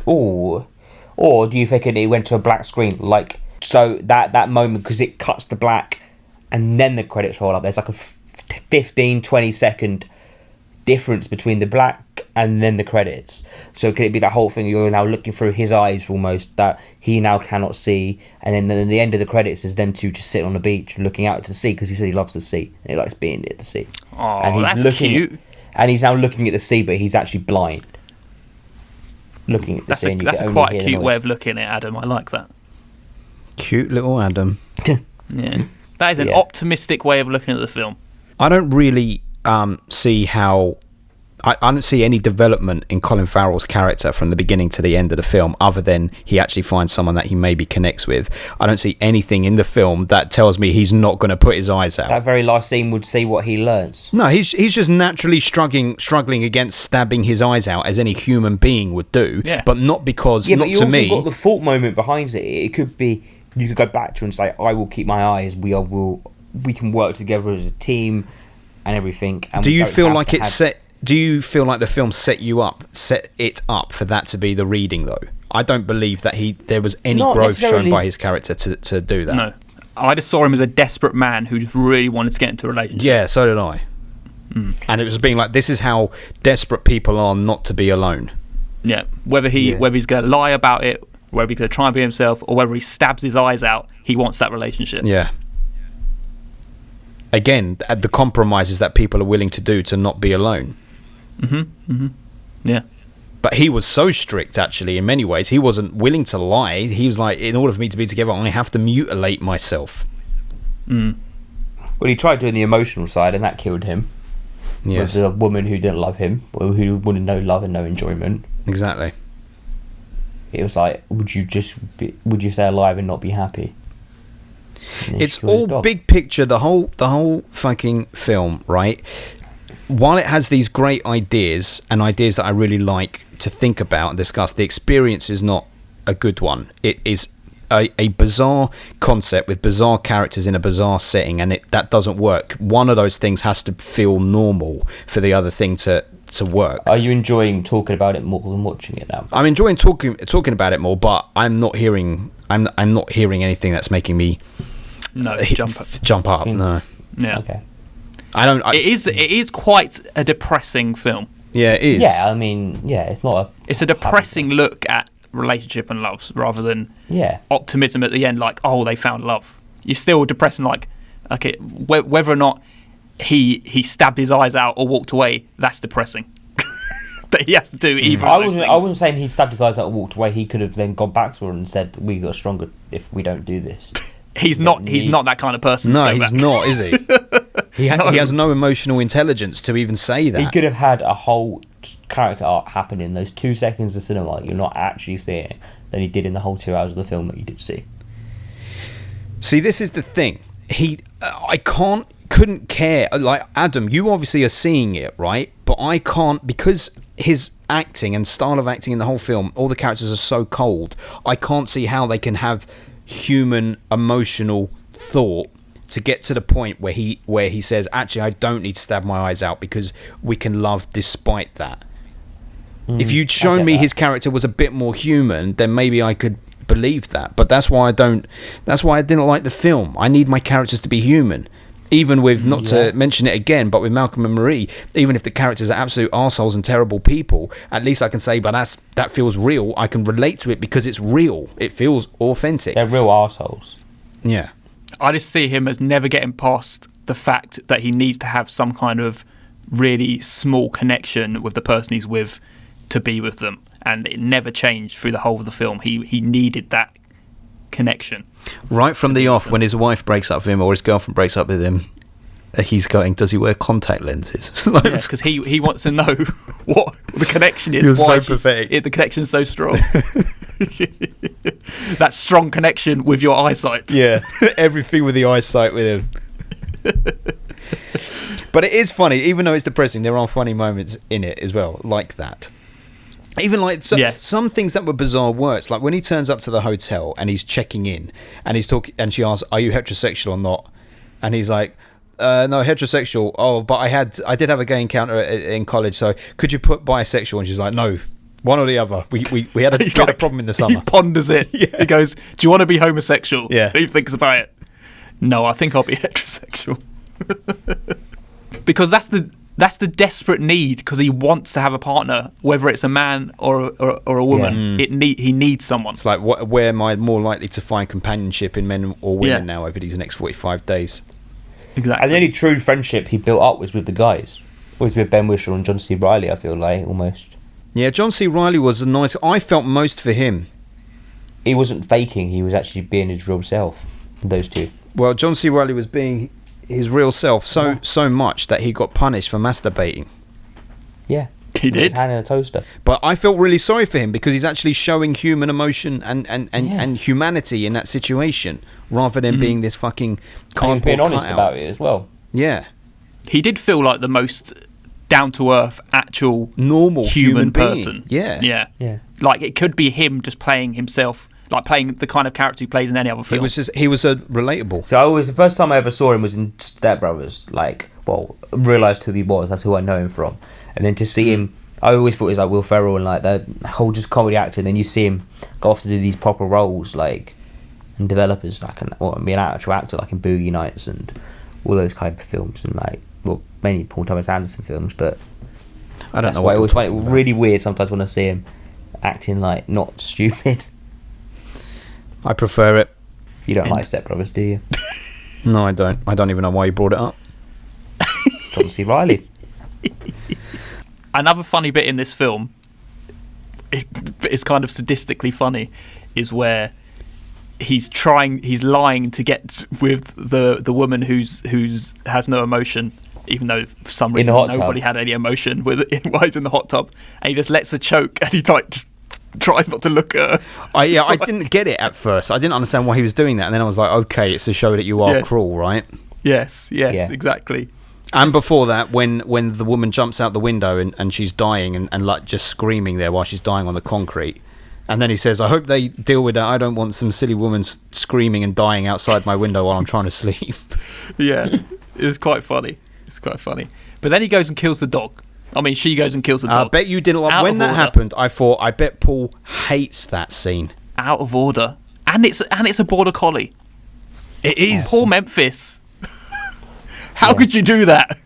Or do you think it went to a black screen, like, so that moment, because it cuts to black and then the credits roll up, there's like a 15-20 second difference between the black and then the credits. So could it be that whole thing, you're now looking through his eyes almost, that he now cannot see, and then the end of the credits is them two just sitting on the beach looking out to the sea, because he said he loves the sea and he likes being at the sea. Oh, and that's cute. And he's now looking at the sea, but he's actually blind. Looking at the sea. That's a quite cute way of looking at Adam. I like that. Cute little Adam. Yeah. That is an optimistic way of looking at the film. I don't really see how... I don't see any development in Colin Farrell's character from the beginning to the end of the film, other than he actually finds someone that he maybe connects with. I don't see anything in the film that tells me he's not going to put his eyes out. That very last scene would see what he learns. No, he's just naturally struggling against stabbing his eyes out, as any human being would do. Yeah. But not because, Yeah, not but you to also me. got the thought moment behind it. It could be, you could go back to and say, I will keep my eyes. We can work together as a team and everything. And do you feel like it's set? Do you feel like the film set it up for that to be the reading, though? I don't believe that there was any growth shown by his character to do that. No. I just saw him as a desperate man who just really wanted to get into a relationship. Yeah, so did I. And it was being like, this is how desperate people are not to be alone. Yeah. Whether he's going to lie about it, whether he's going to try and be himself, or whether he stabs his eyes out, he wants that relationship. Yeah. Again, the compromises that people are willing to do to not be alone. Yeah. But he was so strict, actually, in many ways. He wasn't willing to lie. He was like, in order for me to be together, I have to mutilate myself. Well, he tried doing the emotional side, and that killed him. Yes. With a woman who didn't love him, or who wanted no love and no enjoyment. Exactly. It was like, would you stay alive and not be happy? It's all big picture, the whole fucking film, right? While it has these great ideas, and ideas that I really like to think about and discuss, the experience is not a good one. It is a bizarre concept with bizarre characters in a bizarre setting, and that doesn't work. One of those things has to feel normal for the other thing to work. Are you enjoying talking about it more than watching it now? I'm enjoying talking about it more, but I'm not hearing anything that's making me jump up. No. Yeah. Okay. It is quite a depressing film. Yeah, it is. Yeah, I mean, it's not a... It's a depressing look at relationship and love, rather than optimism at the end, like, oh, they found love. You're still depressing, like, okay, whether or not he stabbed his eyes out or walked away, that's depressing. That he has to do either of those things. I wasn't saying he stabbed his eyes out and walked away. He could have then gone back to her and said, we got stronger if we don't do this. He's not that kind of person. No, he's not, is he? He has no emotional intelligence to even say that. He could have had a whole character arc happen in those 2 seconds of cinema that you're not actually seeing than he did in the whole 2 hours of the film that you did see. See, this is the thing. I couldn't care. Like, Adam, you obviously are seeing it, right? But I can't, because his acting and style of acting in the whole film, all the characters are so cold. I can't see how they can have human emotional thought to get to the point where he says, actually, I don't need to stab my eyes out because we can love despite that. If you'd shown me his character was a bit more human, then maybe I could believe that. But that's why I didn't like the film. I need my characters to be human. Even with, not to mention it again, but with Malcolm and Marie, even if the characters are absolute arseholes and terrible people, at least I can say, but that feels real. I can relate to it because it's real. It feels authentic. They're real arseholes. Yeah. I just see him as never getting past the fact that he needs to have some kind of really small connection with the person he's with to be with them. And it never changed through the whole of the film. He needed that connection. Right from the off, when his wife breaks up with him or his girlfriend breaks up with him, he's going, does he wear contact lenses? Because he wants to know what the connection is. You're why so pathetic. The connection's so strong. That strong connection with your eyesight. Yeah, everything with the eyesight with him. But it is funny, even though it's depressing, there are funny moments in it as well, like that. Even like some things that were bizarre works, like when he turns up to the hotel and he's checking in and he's talking, and she asks, "Are you heterosexual or not?" And he's like, "No, heterosexual. Oh, but I did have a gay encounter in college, so could you put bisexual?" And she's like, "No, one or the other. We had a problem in the summer." He ponders it. Yeah. He goes, "Do you want to be homosexual?" Yeah. He thinks about it. No, I think I'll be heterosexual. Because that's the desperate need, because he wants to have a partner, whether it's a man or a woman. He needs someone. It's like, where am I more likely to find companionship in men or women now over these next 45 days? Exactly. And the only true friendship he built up was with the guys. Was with Ben Whishaw and John C. Reilly, I feel like, almost. Yeah, John C. Reilly was a nice... I felt most for him. He wasn't faking, he was actually being his real self, those two. Well, John C. Reilly was being his real self so much that he got punished for masturbating. Yeah. He did. His hand in a toaster. But I felt really sorry for him because he's actually showing human emotion and humanity in that situation, rather than being this fucking cardboard And being honest cutout. about it as well. Yeah. He did feel like the most down-to-earth, actual, Normal human being. person. Yeah. Yeah. Like, it could be him just playing himself, like playing the kind of character he plays in any other film. He was a relatable. So the first time I ever saw him was in Step Brothers. Like, well, realised who he was. That's who I know him from. And then to see him, I always thought he was like Will Ferrell and like that whole just comedy actor. And then you see him go off to do these proper roles, like, and develop as like be an actual actor, like in Boogie Nights and all those kind of films, and like, well, mainly Paul Thomas Anderson films. But I don't know why what I always find it about. really weird sometimes when I see him acting like not stupid. I prefer it. You don't like Step Brothers, do you? No, I don't. I don't even know why you brought it up. John C. Reilly. Another funny bit in this film, it's kind of sadistically funny, is where he's lying to get with the woman who's has no emotion, even though for some reason nobody had any emotion while he's in the hot tub, and he just lets her choke, and he like just tries not to look at her. I didn't get it at first. I didn't understand why he was doing that, and then I was like, okay, it's to show that you are cruel, right? Yes, exactly. And before that, when the woman jumps out the window and she's dying and like just screaming there while she's dying on the concrete, and then he says, I hope they deal with that. I don't want some silly woman screaming and dying outside my window while I'm trying to sleep. Yeah, it was quite funny. It's quite funny. But then he goes and kills the dog. I mean, she goes and kills the dog. I bet you didn't like when that happened. I thought, I bet Paul hates that scene. Out of order, and it's a border collie. It is. Poor Memphis. How could you do that?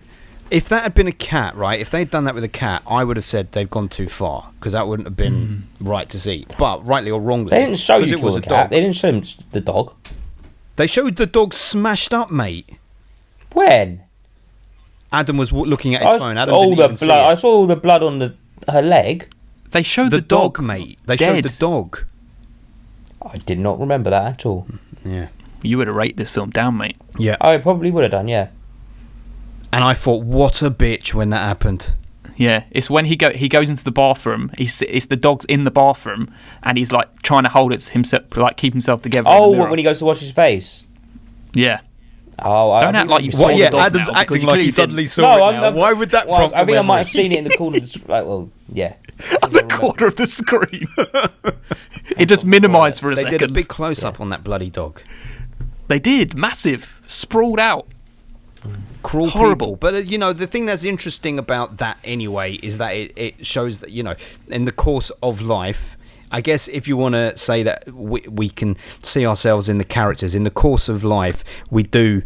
If that had been a cat, right? If they'd done that with a cat, I would have said they've gone too far, because that wouldn't have been right to see. But rightly or wrongly, They didn't show you it was kill a the cat. dog. They didn't show him the dog. They showed the dog smashed up, mate. When? Adam was looking at his phone. Adam all didn't the even see blood. I it. saw all the blood on her leg. They showed The the dog, mate. They dead. showed the dog. I did not remember that at all. Yeah. You would have rated this film down, mate. Yeah. I probably would have done, yeah. And I thought, what a bitch when that happened. Yeah, it's when he goes into the bathroom. It's the dog's in the bathroom, and he's like trying to hold it himself, like keep himself together. Oh, when he goes to wash his face. Yeah. Oh, Don't act like you saw What? the Yeah, dog Adam's now, acting because like you he clearly suddenly didn't. saw it now. Why would that prompt I think your I might have memory? seen it in the corner. Well, yeah. At the corner of the screen. It just minimised for a They second. did a big close-up on that bloody dog. They did. Massive. Sprawled out. Cruel Horrible. people. But you know, the thing that's interesting about that anyway is that it shows that, you know, in the course of life, I guess if you want to say that we can see ourselves in the characters in the course of life, we do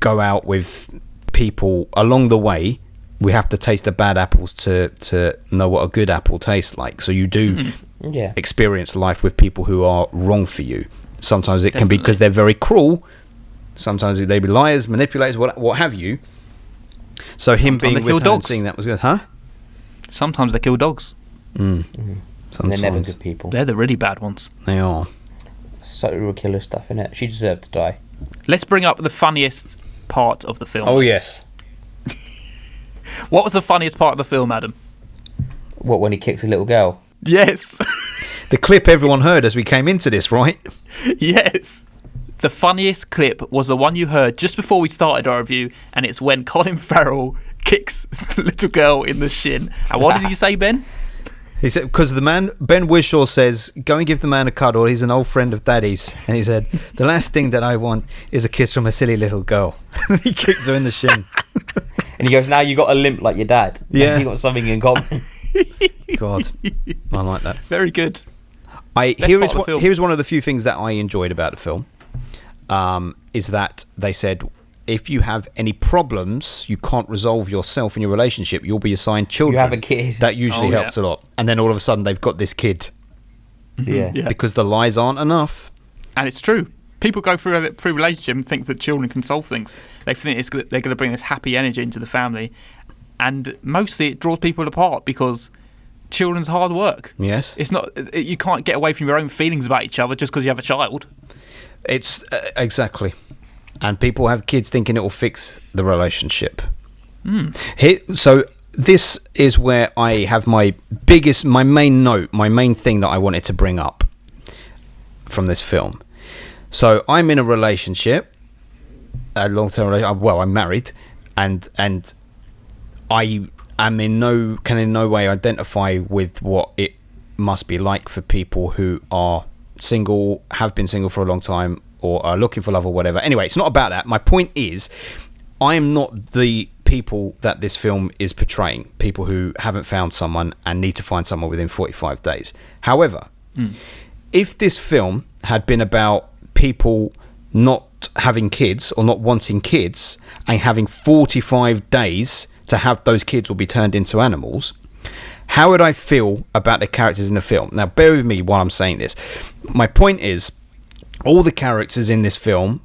go out with people along the way. We have to taste the bad apples to know what a good apple tastes like. So you do experience life with people who are wrong for you. Sometimes it can be because they're very cruel. Sometimes they be liars, manipulators, what have you. So him Sometimes being they kill with her and dogs. seeing that was good, huh? Sometimes they kill dogs. And they're never Sometimes good people. They're the really bad ones. they are. Serial killer stuff, innit? She deserved to die. Let's bring up the funniest part of the film. Oh yes. What was the funniest part of the film, Adam? What, when he kicks a little girl? Yes. The clip everyone heard as we came into this, right? Yes. The funniest clip was the one you heard just before we started our review, and it's when Colin Farrell kicks the little girl in the shin. And what does he say, Ben? He said, because the man, Ben Whishaw says, go and give the man a cuddle. He's an old friend of Daddy's. And he said, the last thing that I want is a kiss from a silly little girl. He kicks her in the shin. And he goes, now you got a limp like your dad. Yeah. You got something in common. God, I like that. Very good. Here's one of the few things that I enjoyed about the film. Is that they said, if you have any problems you can't resolve yourself in your relationship, you'll be assigned children. You have a kid. That usually Oh, yeah. helps a lot. And then all of a sudden they've got this kid Yeah. Yeah. because the lies aren't enough. And it's true. People go through a relationship and think that children can solve things. They think they're going to bring this happy energy into the family. And mostly it draws people apart because children's hard work. Yes. It's not. You can't get away from your own feelings about each other just because you have a child. It's exactly. And people have kids thinking it will fix the relationship. So this is where I have my main thing that I wanted to bring up from this film. So I'm in a relationship, a long-term relationship. Well, I'm married, and I am in no way identify with what it must be like for people who are single, have been single for a long time, or are looking for love or whatever. Anyway, it's not about that. My point is, I am not the people that this film is portraying, people who haven't found someone and need to find someone within 45 days. However, if this film had been about people not having kids or not wanting kids and having 45 days to have those kids or be turned into animals, how would I feel about the characters in the film? Now, bear with me while I'm saying this. My point is, all the characters in this film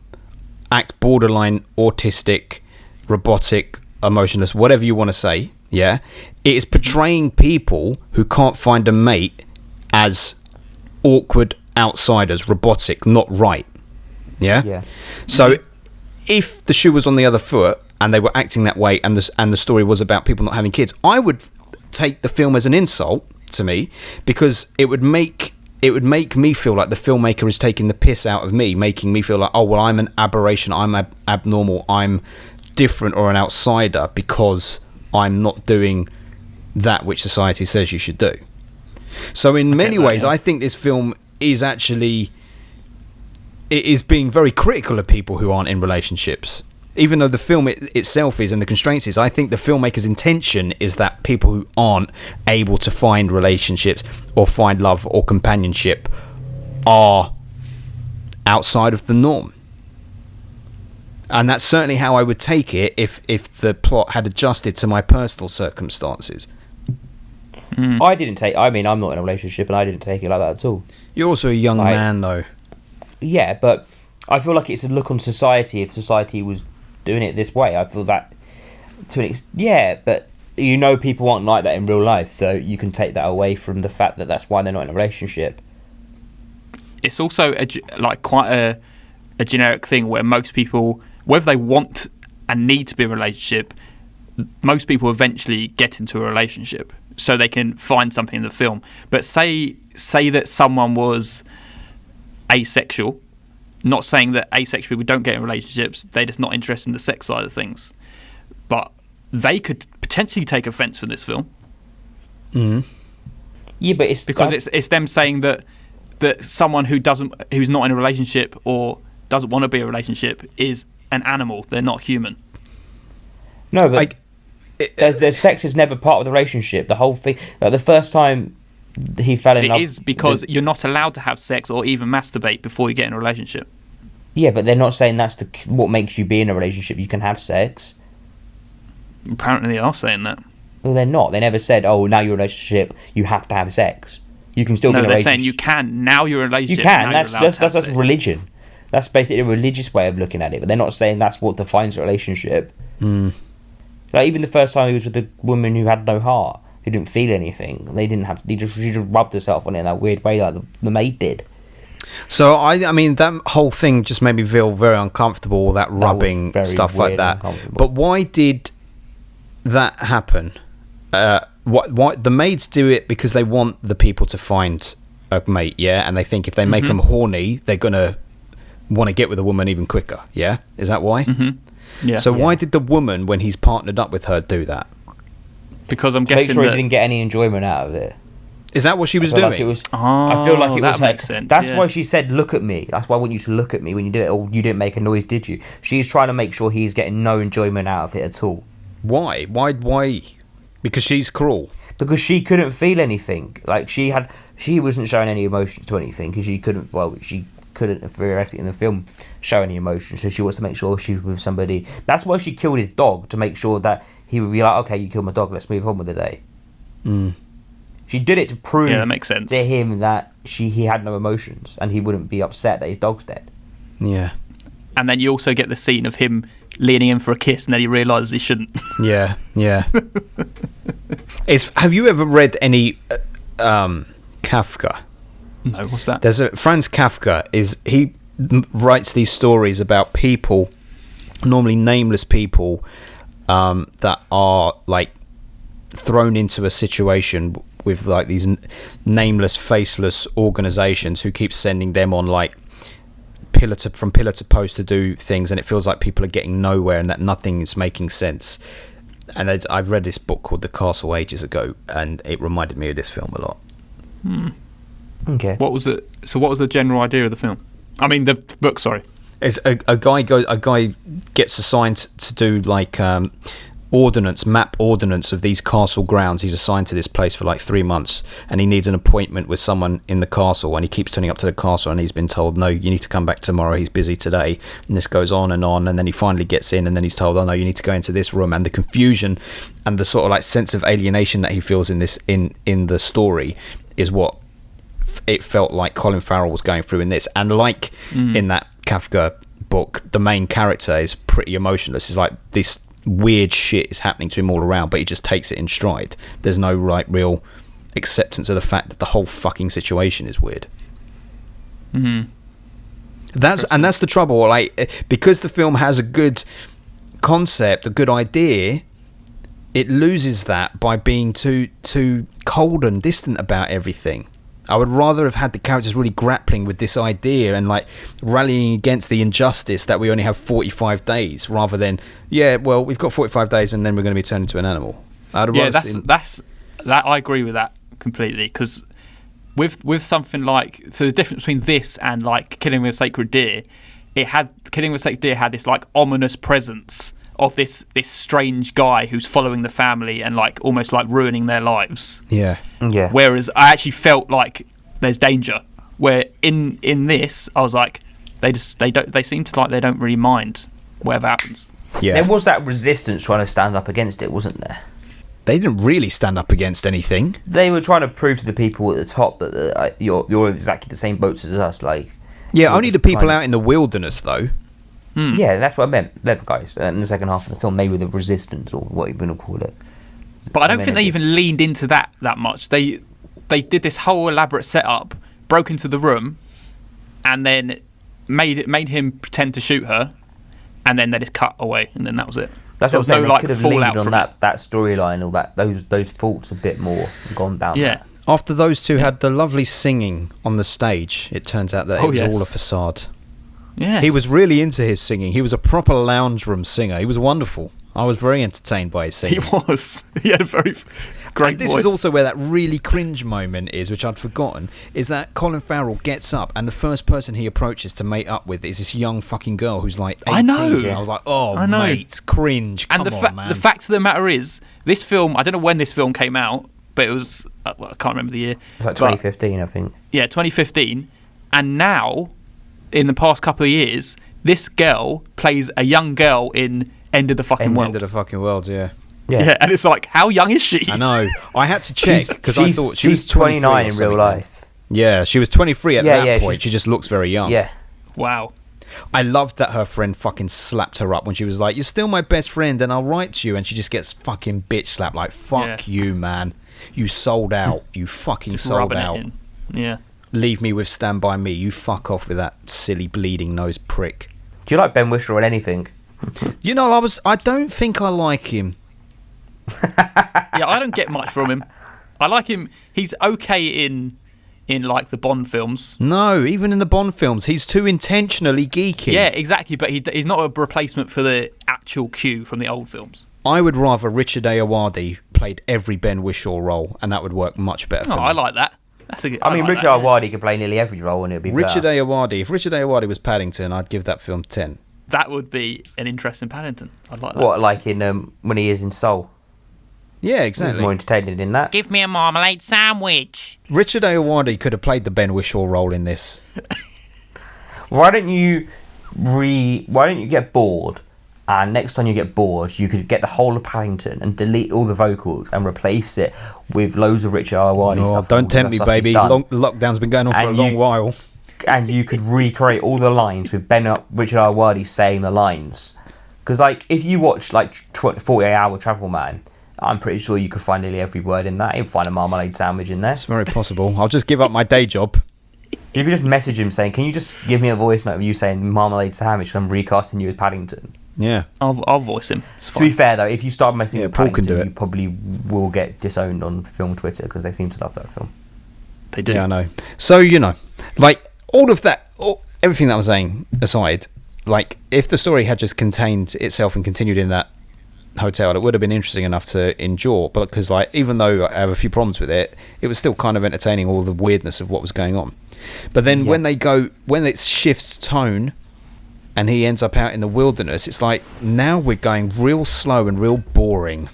act borderline autistic, robotic, emotionless, whatever you want to say, yeah? It is portraying people who can't find a mate as awkward outsiders, robotic, not right, yeah? Yeah. So, if the shoe was on the other foot and they were acting that way and the story was about people not having kids, I would take the film as an insult to me, because it would make me feel like the filmmaker is taking the piss out of me, making me feel like, oh well, I'm an aberration, I'm abnormal, I'm different or an outsider because I'm not doing that which society says you should do. So in many ways, I think this film is actually, it is being very critical of people who aren't in relationships. Even though the film itself is, and the constraints is, I think the filmmaker's intention is that people who aren't able to find relationships or find love or companionship are outside of the norm. And that's certainly how I would take it if the plot had adjusted to my personal circumstances. I'm not in a relationship and I didn't take it like that at all. You're also a young man, though. Yeah, but I feel like it's a look on society if society was doing it this way. I feel that to an extent, but you know people aren't like that in real life, so you can take that away from the fact that that's why they're not in a relationship. It's also quite a generic thing where most people, whether they want and need to be in a relationship, most people eventually get into a relationship so they can find something in the film. But say that someone was asexual, not saying that asexual people don't get in relationships, they're just not interested in the sex side of things, but they could potentially take offence from this film. Yeah, but it's them saying that someone who's not in a relationship or doesn't want to be in a relationship is an animal. They're not human. No, but the sex is never part of the relationship. The whole thing, like the first time he fell in love. It is because you're not allowed to have sex or even masturbate before you get in a relationship. Yeah, but they're not saying that's what makes you be in a relationship. You can have sex. Apparently, they are saying that. Well, they're not. They never said, "Oh, now you're in a relationship, you have to have sex." You can still be in a they're relationship. saying you can. Now you're in a relationship. You can. Now That's religion. That's basically a religious way of looking at it. But they're not saying that's what defines a relationship. Like even the first time he was with the woman who had no heart, who didn't feel anything. She just rubbed herself on it in that weird way, like the maid did. So I mean that whole thing just made me feel very uncomfortable. All that rubbing stuff like that. But why did that happen? Why the maids do it because they want the people to find a mate, yeah, and they think if they make them horny, they're gonna want to get with a woman even quicker, yeah. Is that why? Yeah. So why did the woman, when he's partnered up with her, do that? Because I'm Make guessing sure that he didn't get any enjoyment out of it. Is that what she was I feel doing? I feel like it that was makes her. sense, That's yeah. why she said, "Look at me." That's why I want you to look at me when you do it. Or you didn't make a noise, did you? She's trying to make sure he's getting no enjoyment out of it at all. Why? Why? Because she's cruel. Because she couldn't feel anything. Like she wasn't showing any emotions to anything because she couldn't. Well, she couldn't theoretically in the film show any emotion. So she wants to make sure she was with somebody. That's why she killed his dog, to make sure that he would be like, "Okay, you killed my dog. Let's move on with the day." She did it to prove that makes sense. to him that he had no emotions and he wouldn't be upset that his dog's dead. Yeah. And then you also get the scene of him leaning in for a kiss, and then he realises he shouldn't. Yeah. Have you ever read any Kafka? No, what's that? There's Franz Kafka. He writes these stories about people, normally nameless people, that are like thrown into a situation with like these nameless, faceless organizations who keep sending them on like from pillar to post to do things, and it feels like people are getting nowhere and that nothing is making sense. And I've read this book called The Castle ages ago, and it reminded me of this film a lot. Okay. What was it? So what was the general idea of the film? I mean, the book. Sorry. It's a guy gets assigned to do like map ordnance of these castle grounds. He's assigned to this place for like 3 months, and he needs an appointment with someone in the castle, and he keeps turning up to the castle, and he's been told, no, you need to come back tomorrow, he's busy today. And this goes on, and then he finally gets in, and then he's told, oh no, you need to go into this room. And the confusion and the sort of like sense of alienation that he feels in this in the story is what it felt like Colin Farrell was going through in this. And like in that Kafka book, the main character is pretty emotionless. It's like this weird shit is happening to him all around, but he just takes it in stride. There's no like real acceptance of the fact that the whole fucking situation is weird. That's the trouble, like, because the film has a good concept, a good idea, it loses that by being too cold and distant about everything. I would rather have had the characters really grappling with this idea and like rallying against the injustice that we only have 45 days, rather than, yeah, well, we've got 45 days and then we're going to be turned into an animal. That's I agree with that completely, because with something like, so the difference between this and like Killing with a Sacred Deer, Killing with a Sacred Deer had this like ominous presence of this strange guy who's following the family and like almost like ruining their lives. Yeah. Whereas I actually felt like there's danger. Where in this, I was like, they seem to like they don't really mind whatever happens. Yeah. There was that resistance trying to stand up against it, wasn't there? They didn't really stand up against anything. They were trying to prove to the people at the top that you're exactly the same boats as us. Like, yeah, only the people out in the wilderness though. Yeah, that's what I meant. They're the guys in the second half of the film, maybe the resistance or what you're going to call it. But I don't think they even leaned into that much. They did this whole elaborate setup, broke into the room, and then made him pretend to shoot her, and then they just cut away, and then that was it. That's there what I'm saying. no, They like, could have fallout leaned on from that storyline, all that those thoughts a bit more, and gone down. Yeah. That. After those two had the lovely singing on the stage, it turns out that it was yes. all a facade. Yes. He was really into his singing. He was a proper lounge room singer. He was wonderful. I was very entertained by his He singing. was. He had a very great And this voice. is also where that really cringe moment is, which I'd forgotten, is that Colin Farrell gets up and the first person he approaches to mate up with is this young fucking girl who's like 18. I know. I was like, oh, I know. mate, cringe. Come and on, man. the fact of the matter is, this film, I don't know when this film came out, but it was, well, I can't remember the year. It's like But- 2015, I think. Yeah, 2015. And now, in the past couple of years, this girl plays a young girl in End of the Fucking World. End of the fucking world, yeah. Yeah, and it's like, how young is she? I know. I had to check because I thought she was she's 29 in 23 or real something. life. Yeah, she was 23 at Yeah, that yeah, point. She just looks very young. Yeah. Wow. I loved that her friend fucking slapped her up when she was like, "You're still my best friend, and I'll write to you." And she just gets fucking bitch slapped. Like, fuck you, man. You sold out. You fucking Just sold rubbing out. it in. Yeah. Leave me with Stand By Me. You fuck off with that silly bleeding nose prick. Do you like Ben Whishaw or anything? You know, I don't think I like him. Yeah, I don't get much from him. I like him. He's okay in like the Bond films. No, even in the Bond films, he's too intentionally geeky. Yeah, exactly. But he's not a replacement for the actual Q from the old films. I would rather Richard Ayoade played every Ben Whishaw role, and that would work much better for Oh, me. I like that. That's a good. I mean, like Richard that, Ayoade could play nearly every role and it would be Richard better. Ayoade. If Richard Ayoade was Paddington, I'd give that film 10. That would be an interesting Paddington. I'd like that. What, like in when he is in Soul? Yeah, He's exactly. more entertaining in that. Give me a marmalade sandwich. Richard Ayoade could have played the Ben Whishaw role in this. Why don't you get bored, and next time you get bored, you could get the whole of Paddington and delete all the vocals and replace it with loads of Richard Ayoade Oh, stuff. don't tempt me, stuff he's baby. done. Lockdown's been going on for And a long you- while. And you could recreate all the lines with Richard Ayoade saying the lines. Because, like, if you watch, like, 48-Hour Travel Man, I'm pretty sure you could find nearly every word in that. You'd find a marmalade sandwich in there. It's very possible. I'll just give up my day job. You could just message him saying, can you just give me a voice note of you saying marmalade sandwich and I'm recasting you as Paddington? Yeah. I'll voice him. It's To be fine. fair, though, if you start messing Yeah, with Paul can Paddington, do it. you probably will get disowned on film Twitter because they seem to love that film. They do. Yeah, I know. So, you know, like, all of that, everything that I'm saying aside, like, if the story had just contained itself and continued in that hotel, it would have been interesting enough to endure. But because, like, even though I have a few problems with it, it was still kind of entertaining, all the weirdness of what was going on. But then when it shifts tone and he ends up out in the wilderness, it's like, now we're going real slow and real boring.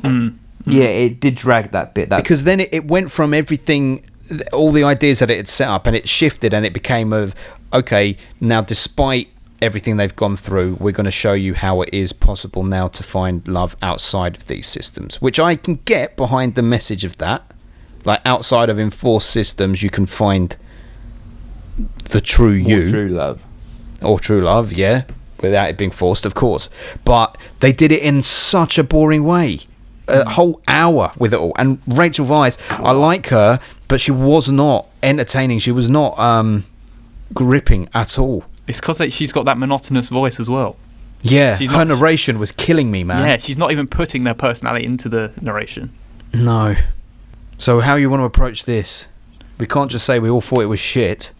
Yeah, it did drag that bit. Because then it went from everything, all the ideas that it had set up, and it shifted and it became of, okay, now despite everything they've gone through, we're going to show you how it is possible now to find love outside of these systems, which I can get behind the message of that. Like, outside of enforced systems, you can find the true you. true love. Or true love, yeah, without it being forced, of course. But they did it in such a boring way. A whole hour with it all. And Rachel Weisz, I like her, but she was not entertaining. She was not gripping at all. It's because she's got that monotonous voice as well. Yeah, She's her not- narration was killing me, man. Yeah, she's not even putting their personality into the narration. No. So how you want to approach this? We can't just say we all thought it was shit.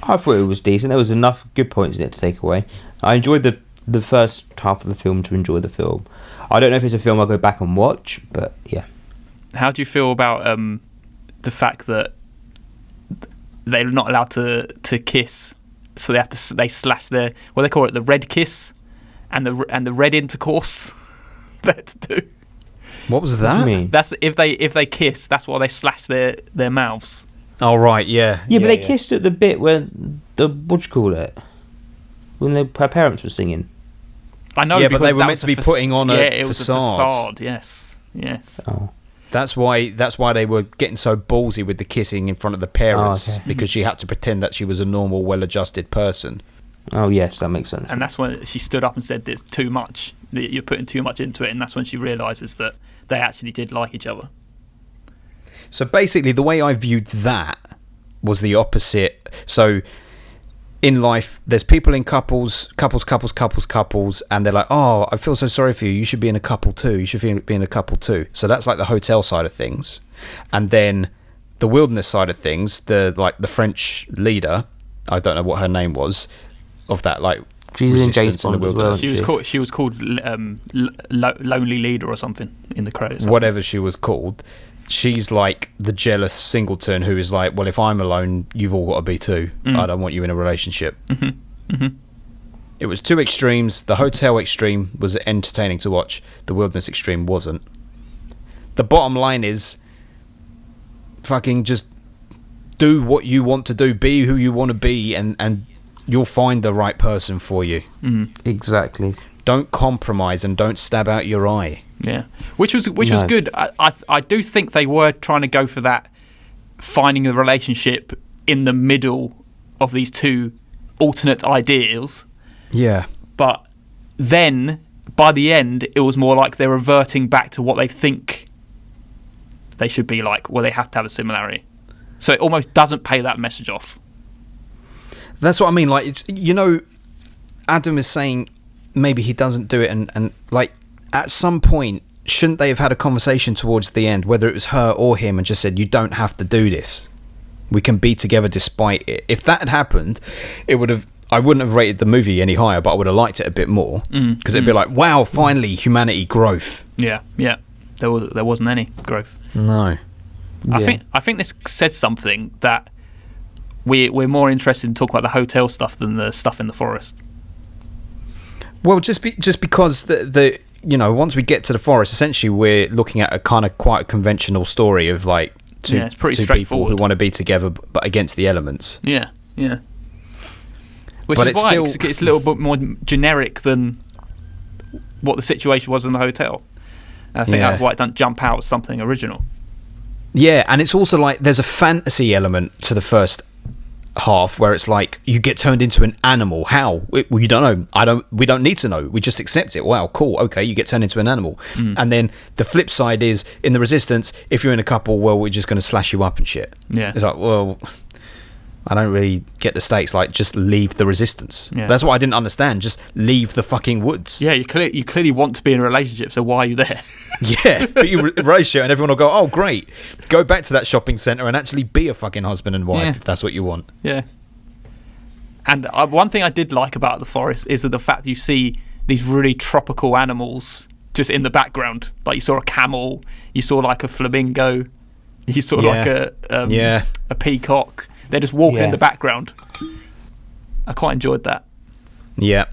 I thought it was decent. There was enough good points in it to take away. I enjoyed the first half of the film to enjoy the film. I don't know if it's a film I'll go back and watch, but yeah. How do you feel about the fact that they're not allowed to kiss, so they slash their, what they call it, the red kiss, and the red intercourse? That's do. What was What do that? you mean? That's if they kiss. That's why they slash their mouths. Oh, right, yeah. Yeah, but they kissed at the bit where what do you call it? When her parents were singing. I know. Yeah, but because they were that meant was to be a putting on a it was facade. a facade. Yes. Oh. That's why they were getting so ballsy with the kissing in front of the parents, Oh, okay. because she had to pretend that she was a normal, well-adjusted person. Oh, yes, that makes sense. And that's when she stood up and said, "There's too much. That you're putting too much into it." And that's when she realizes that they actually did like each other. So basically, the way I viewed that was the opposite. So in life, there's people in couples, and they're like, "Oh, I feel so sorry for you. You should be in a couple too. You should be in a couple too." So that's like the hotel side of things, and then the wilderness side of things. The French leader, I don't know what her name was, of that like She's in James resistance in the Bond as well. wilderness. isn't She was called Lonely Leader or something in the credits. Whatever she was called, she's like the jealous singleton who is like, well, if I'm alone, you've all got to be too. I don't want you in a relationship. It was two extremes. The hotel extreme was entertaining to watch. The wilderness extreme wasn't. The bottom line is, fucking just do what you want to do, be who you want to be, and you'll find the right person for you. Exactly. Don't compromise and don't stab out your eye. Yeah, which was good. I do think they were trying to go for that, finding a relationship in the middle of these two alternate ideals. Yeah. But then by the end, it was more like they're reverting back to what they think they should be like, where they have to have a similarity. So it almost doesn't pay that message off. That's what I mean. Like, Adam is saying maybe he doesn't do it, and like at some point, shouldn't they have had a conversation towards the end, whether it was her or him, and just said, you don't have to do this. We can be together despite it. If that had happened, I wouldn't have rated the movie any higher, but I would have liked it a bit more, because it'd be like, wow, finally humanity growth. Yeah. There wasn't any growth. No. I think this says something that we're more interested in talking about the hotel stuff than the stuff in the forest. Well, just because the once we get to the forest, essentially we're looking at a kind of quite conventional story of like two it's pretty people straightforward. who want to be together but against the elements. Yeah. Which But is it's why still- it's a little bit more generic than what the situation was in the hotel. And I think that's why it doesn't jump out as something original. Yeah, and it's also like there's a fantasy element to the first half where it's like you get turned into an animal. How? We don't know. We don't need to know. We just accept it. Wow, cool. Okay, you get turned into an animal. And then the flip side is in the Resistance, if you're in a couple, well, we're just going to slash you up and shit. Yeah. It's like, well, I don't really get the stakes. Like, just leave the Resistance. Yeah. That's what I didn't understand. Just leave the fucking woods. Yeah, you clearly want to be in a relationship, so why are you there? Yeah, but you race you and everyone will go, oh, great. Go back to that shopping centre and actually be a fucking husband and wife if that's what you want. Yeah. And one thing I did like about the forest is that the fact that you see these really tropical animals just in the background. Like you saw a camel, you saw like a flamingo, you saw like a peacock. They're just walking in the background. I quite enjoyed that. Yeah.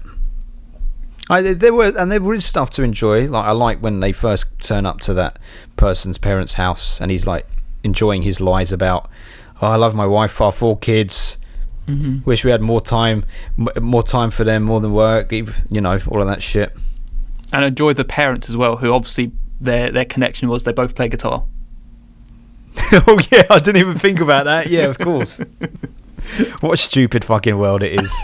There is stuff to enjoy. Like I like when they first turn up to that person's parents' house and he's like enjoying his lies about, oh, I love my wife, our 4 kids. Wish we had more time for them, more than work. All of that shit. And enjoy the parents as well, who obviously their connection was they both play guitar. Oh yeah, I didn't even think about that. Yeah, of course. What a stupid fucking world it is.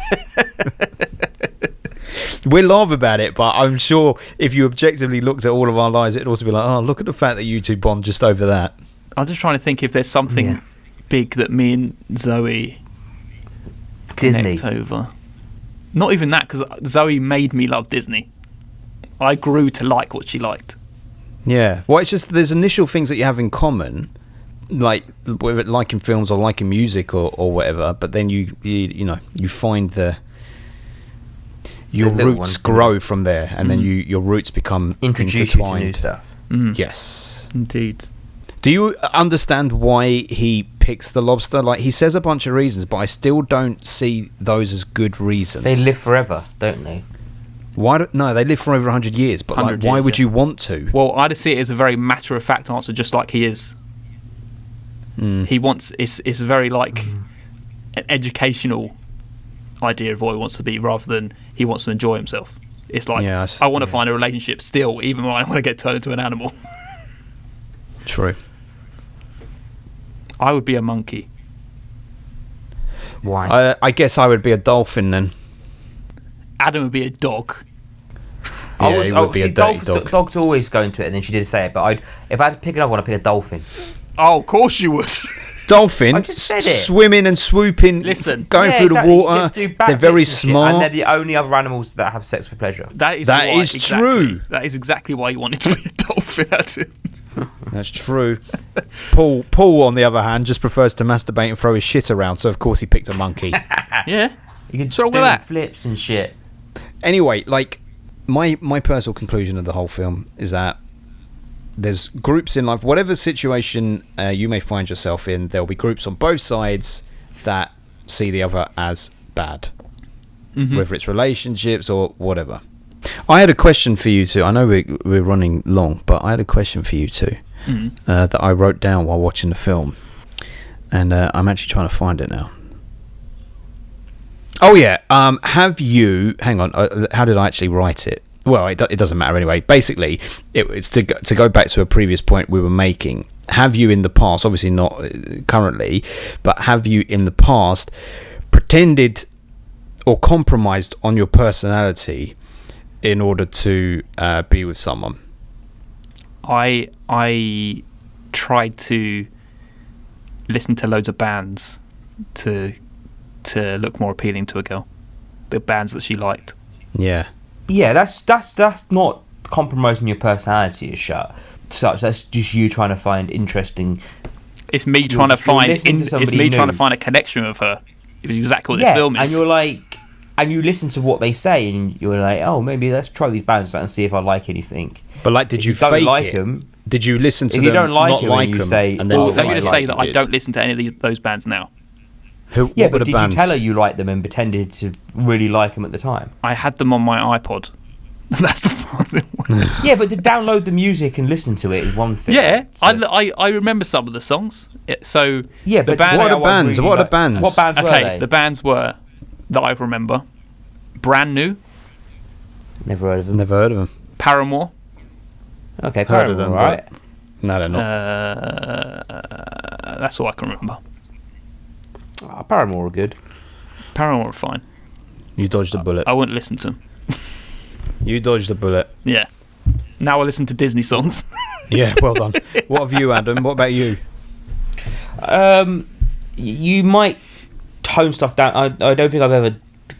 We laugh about it, but I'm sure if you objectively looked at all of our lives, it'd also be like, oh, look at the fact that you two bond just over that. I'm just trying to think if there's something big that me and Zoe connect over. Not even that, because Zoe made me love Disney. I grew to like what she liked. Yeah. Well, it's just there's initial things that you have in common, like whether liking films or liking music or whatever, but then you find your roots grow from there, and then your roots become intertwined. You to new stuff. Yes, indeed. Do you understand why he picks the lobster? Like he says a bunch of reasons, but I still don't see those as good reasons. They live forever, don't they? No, they live for over 100 years, but like, why would you want to? Well, I'd see it as a very matter-of-fact answer, just like he is. He wants it's very like an educational idea of what he wants to be, rather than he wants to enjoy himself. It's like I want to find a relationship still, even when I want to get turned into an animal. True. I would be a monkey. Why? I guess I would be a dolphin then. Adam would be a dog. Yeah, he would be a dirty dog. Dogs always go into it, and then she did say it, but if I had to pick another one, I'd pick a dolphin. Oh, of course you would. Dolphin, I just said it. Swimming and swooping, going through the water. They're very smart. And they're the only other animals that have sex for pleasure. That is true. That is exactly why you wanted to be a dolphin, Adam. That's true. Paul, on the other hand, just prefers to masturbate and throw his shit around, so of course he picked a monkey. Yeah. You can What's wrong do with that? flips and shit. Anyway, like my personal conclusion of the whole film is that there's groups in life, whatever situation you may find yourself in, there'll be groups on both sides that see the other as bad, whether it's relationships or whatever. I had a question for you too. I know we're running long, but I had a question for you too that I wrote down while watching the film, and I'm actually trying to find it now. Oh yeah, have you? Hang on, how did I actually write it? Well, it doesn't matter anyway. Basically, it's to go back to a previous point we were making. Have you in the past, obviously not currently, but have you in the past pretended or compromised on your personality in order to be with someone? I tried to listen to loads of bands to look more appealing to a girl. The bands that she liked. Yeah. Yeah, that's not compromising your personality as such. That's just you trying to find interesting. It's me trying to find. It's me trying to find a connection with her. It was exactly what the film is. And you're like, and you listen to what they say, and you're like, oh, maybe let's try these bands out and see if I like anything. But like, did you don't fake like it? them? Did you listen to if them? You don't like not them, like and you them, say, and then let me just say like that I don't listen to any of those bands now. Yeah, but did you tell her you liked them and pretended to really like them at the time? I had them on my iPod. That's the fun one. Yeah, but to download the music and listen to it is one thing. Yeah, so. I remember some of the songs. So yeah, but what are bands? What are bands? What bands were they? The bands were that I remember: Brand New. Never heard of them. Never heard of them. Paramore. Okay, Paramore, them, right? No, they're not. That's all I can remember. Paramore are good. Paramore are fine. You dodged a bullet. I wouldn't listen to them. You dodged a bullet. Yeah. Now I listen to Disney songs. Yeah, well done. What have you, Adam? What about you? You might tone stuff down. I don't think I've ever.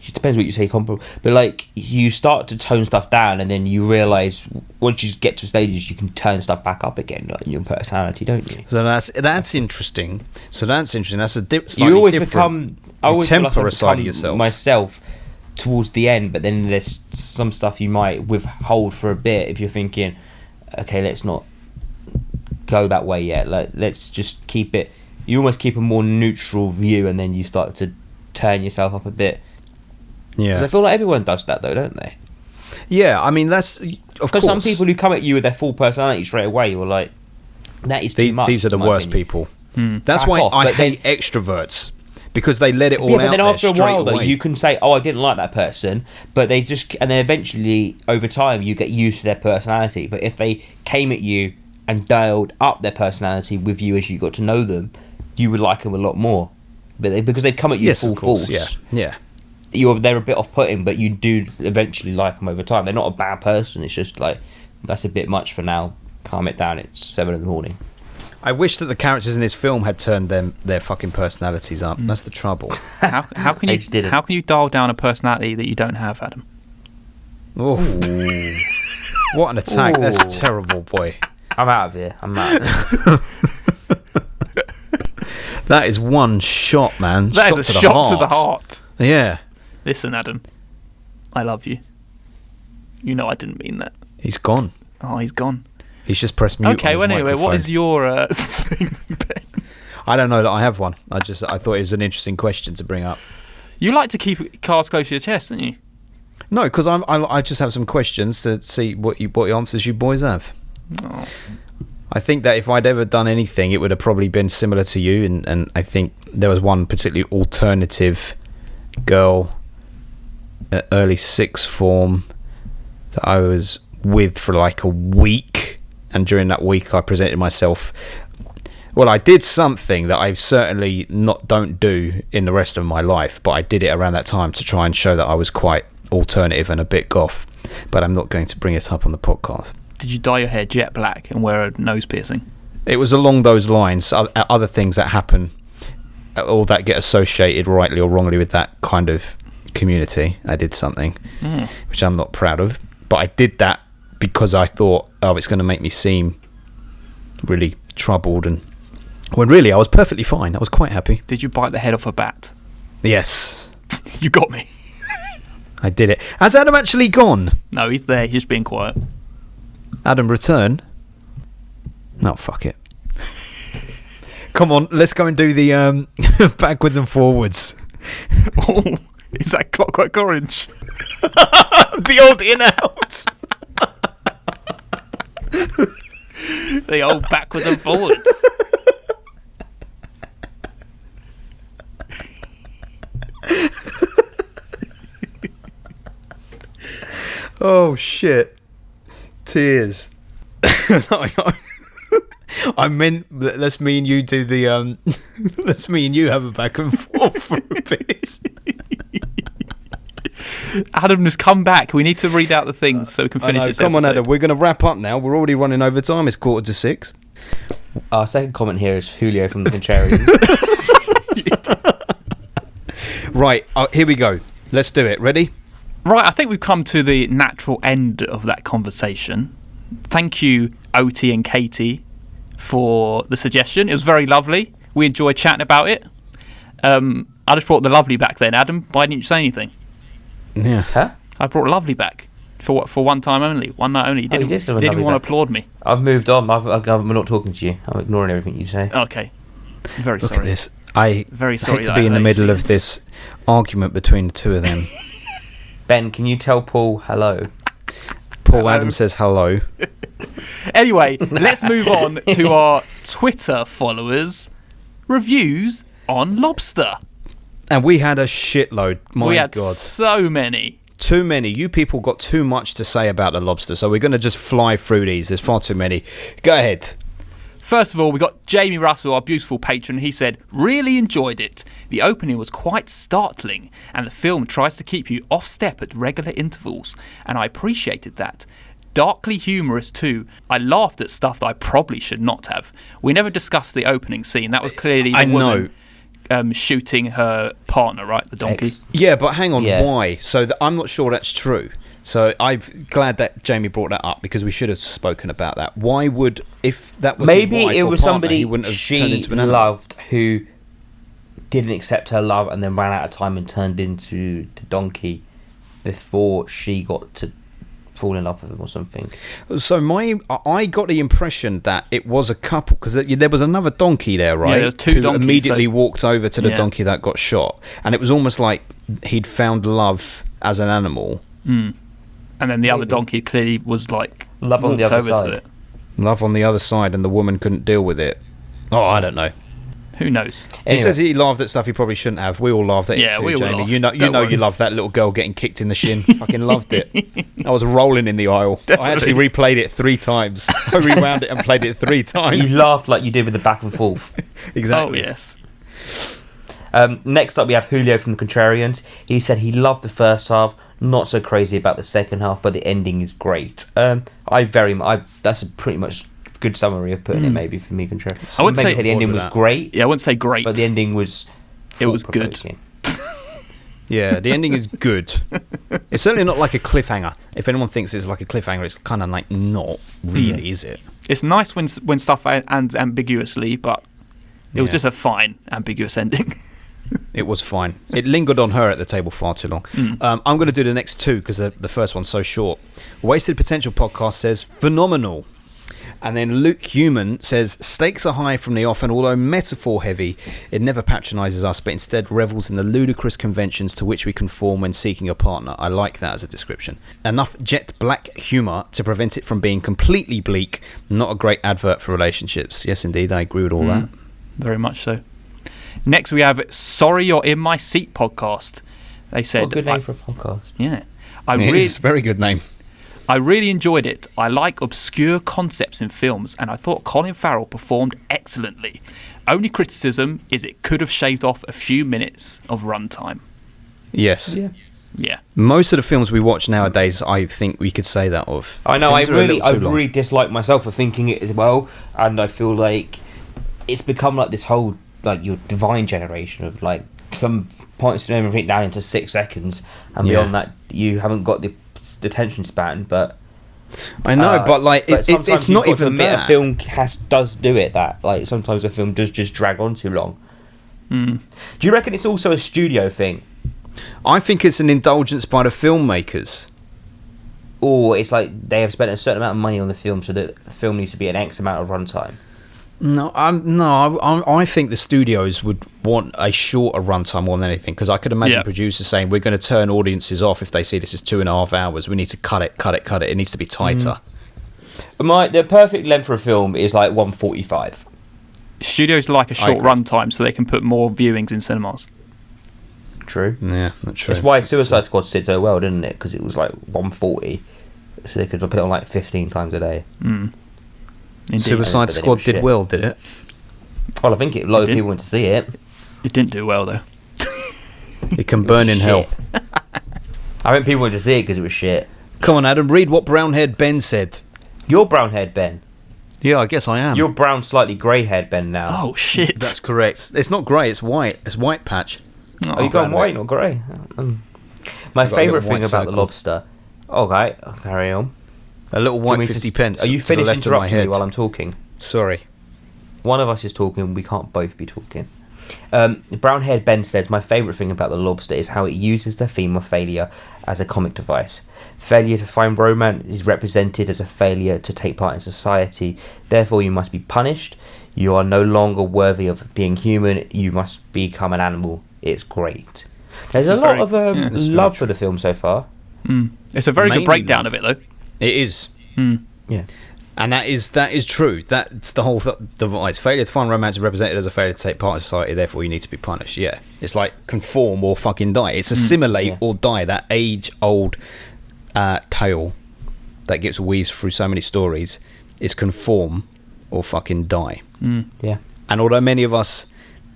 It depends what you say, but like you start to tone stuff down, and then you realise once you get to stages, you can turn stuff back up again, like in your personality, don't you? So that's interesting. That's a slightly you always different. become. I always temper feel like I aside of become yourself. Myself towards the end, but then there's some stuff you might withhold for a bit if you're thinking, okay, let's not go that way yet. Like, let's just keep it. You almost keep a more neutral view, and then you start to turn yourself up a bit. Yeah, because I feel like everyone does that, though, don't they? Yeah, I mean that's of course. Because some people who come at you with their full personality straight away, you're like, that is too much. These are the worst people. That's why I hate extroverts. Because they let it all out. But then after a while, though, away. you can say, "Oh, I didn't like that person," but they just, and then eventually, over time, you get used to their personality. But if they came at you and dialed up their personality with you as you got to know them, you would like them a lot more. But because they come at you full force, yeah, they're a bit off-putting, but you do eventually like them over time. They're not a bad person. It's just like that's a bit much for now. Calm it down. It's 7 a.m. I wish that the characters in this film had turned their fucking personalities up. That's the trouble. How can you dial down a personality that you don't have, Adam? Oh, what an attack! Ooh. That's terrible, boy. I'm out of here. That is one shot, man. That is a shot to the heart. Yeah. Listen, Adam, I love you. You know I didn't mean that. He's gone. Oh, he's gone. He's just pressed mute. Okay, well, anyway, what is your thing, Ben? I don't know that I have one. I thought it was an interesting question to bring up. You like to keep cards close to your chest, don't you? No, because I just have some questions to see what answers you boys have. Oh. I think that if I'd ever done anything, it would have probably been similar to you, and I think there was one particularly alternative girl at early sixth form that I was with for like a week. And during that week, I presented myself. Well, I did something that I certainly don't do in the rest of my life, but I did it around that time to try and show that I was quite alternative and a bit goth. But I'm not going to bring it up on the podcast. Did you dye your hair jet black and wear a nose piercing? It was along those lines. Other things that happen, or that get associated rightly or wrongly with that kind of community. I did something which I'm not proud of, but I did that because I thought, it's going to make me seem really troubled, and when really I was perfectly fine. I was quite happy. Did you bite the head off a bat? Yes. You got me. I did it. Has Adam actually gone? No, he's there. He's just being quiet. Adam, return. No, fuck it. Come on, let's go and do the backwards and forwards. Oh, is that Clockwork Orange? The old in-out. The old backwards and forwards. Oh, shit. Tears. I meant that let's me and you do the let's me and you have a back and forth for a bit. Adam has come back. We need to read out the things so we can finish this Come on, episode. Adam. We're going to wrap up now. We're already running over time. It's 5:45. Our second comment here is Julio from the Contrarians. Right, here we go. Let's do it. Ready? Right, I think we've come to the natural end of that conversation. Thank you, OT and Katie, for the suggestion. It was very lovely. We enjoyed chatting about it. I just brought the lovely back then, Adam. Why didn't you say anything? Yeah. Huh? I brought lovely back. For one time only, one night only. You didn't, did have you didn't Lovely want to back. applaud me. I've moved on. I'm not talking to you. I'm ignoring everything you say. Okay. Very Look sorry. at this. I Very sorry hate to that be I in the hurt middle of feelings. this argument between the two of them. Ben, can you tell Paul hello? Paul Hello. Adams says hello. Anyway, let's move on to our Twitter followers' reviews on Lobster. And we had a shitload. My we had God. so many. Too many. You people got too much to say about the Lobster, so we're going to just fly through these. There's far too many. Go ahead. First of all, we got Jamie Russell, our beautiful patron. He said, really enjoyed it. The opening was quite startling, and the film tries to keep you off step at regular intervals, and I appreciated that. Darkly humorous too. I laughed at stuff that I probably should not have. We never discussed the opening scene. That was clearly the woman shooting her partner, right? The donkey. Yeah, but hang on. Yeah. Why? So I'm not sure that's true. So I'm glad that Jamie brought that up because we should have spoken about that. Why would, if that was Maybe his wife it or was partner, somebody he wouldn't have turned she into an animal? loved who didn't accept her love and then ran out of time and turned into the donkey before she got to fall in love with him or something. So I got the impression that it was a couple because there was another donkey there, right? there was two who donkeys, immediately so- walked over to the Yeah. donkey that got shot, and it was almost like he'd found love as an animal. And then the other donkey clearly was like Love on the walked other over side. to it. Love on the other side, and the woman couldn't deal with it. Oh, I don't know. Who knows? He Anyway. says he laughed at stuff he probably shouldn't have. We all laughed at Yeah, it too, we all Jamie. laughed. You Don't know worry. you loved that little girl getting kicked in the shin. Fucking loved it. I was rolling in the aisle. I actually replayed it 3 times. I rewound it and played it 3 times. You laughed like you did with the back and forth. Exactly. Oh, yes. Next up, we have Julio from the Contrarians. He said he loved the first half, not so crazy about the second half, but the ending is great. That's a pretty much good summary of putting it maybe for me, Contrarians. I wouldn't maybe say- the ending was that. great, Yeah, I wouldn't say great. but the ending was It was good. thought-provoking. Yeah, the ending is good. It's certainly not like a cliffhanger. If anyone thinks it's like a cliffhanger, it's kind of like not really, is it? It's nice when stuff ends ambiguously, but it was Yeah. just a fine ambiguous ending. It was fine. It lingered on her at the table far too long. I'm going to do the next 2 because the first one's so short. Wasted Potential Podcast says, phenomenal. And then Luke Human says, stakes are high from the off, and although metaphor heavy, it never patronises us, but instead revels in the ludicrous conventions to which we conform when seeking a partner. I like that as a description. Enough jet black humour to prevent it from being completely bleak. Not a great advert for relationships. Yes, indeed, I agree with all that. Very much so. Next, we have Sorry You're in My Seat podcast. They said, What a good name for a podcast. yeah, It's a very good name. I really enjoyed it. I like obscure concepts in films, and I thought Colin Farrell performed excellently. Only criticism is it could have shaved off a few minutes of runtime. Yes. Yeah. Most of the films we watch nowadays, I think we could say that of. I know. Films are a little I too long. really dislike myself for thinking it as well, and I feel like it's become like this whole like your divine generation of like some points to everything down into 6 seconds, and Yeah. beyond that you haven't got the attention span. But I know, but like sometimes it's you've not got to even admit that. a film does do it. That like sometimes a film does just drag on too long. Do you reckon it's also a studio thing? I think it's an indulgence by the filmmakers. Or it's like they have spent a certain amount of money on the film, so the film needs to be an X amount of runtime. I think the studios would want a shorter runtime more than anything, because I could imagine producers saying we're going to turn audiences off if they see this is 2.5 hours. We need to cut it. It needs to be tighter. The perfect length for a film is like 1:45. Studios like a short runtime so they can put more viewings in cinemas. True. Yeah, that's true. That's why Suicide Squad did so well, didn't it? Because it was like 1:40, so they could put it on like 15 times a day. Indeed. Suicide Squad did well, did it? Well, I think a lot of people went to see it. It didn't do well though. It can burn in hell. I think people went to see it because it was shit. Come on, Adam, read what brown-haired Ben said. You're brown-haired Ben. Yeah, I guess I am. You're brown, slightly grey-haired Ben now. Oh shit! That's correct. It's not grey, it's white. It's white patch. Are you going white or grey? My favourite thing about the Lobster. Okay, I'll carry on. A little white 50 pence. Are you finished interrupting me while I'm talking? Sorry. One of us is talking, we can't both be talking. Brown-haired Ben says, my favourite thing about The Lobster is how it uses the theme of failure as a comic device. Failure to find romance is represented as a failure to take part in society. Therefore, you must be punished. You are no longer worthy of being human. You must become an animal. It's great. There's a lot of love for the film so far. It's a very good breakdown of it, though. It is. Yeah. And that is true. That's the whole device. Failure to find romance is represented as a failure to take part in society, therefore you need to be punished. Yeah. It's like conform or fucking die. It's assimilate or die. That age-old tale that gets weaved through so many stories is conform or fucking die. Yeah. And although many of us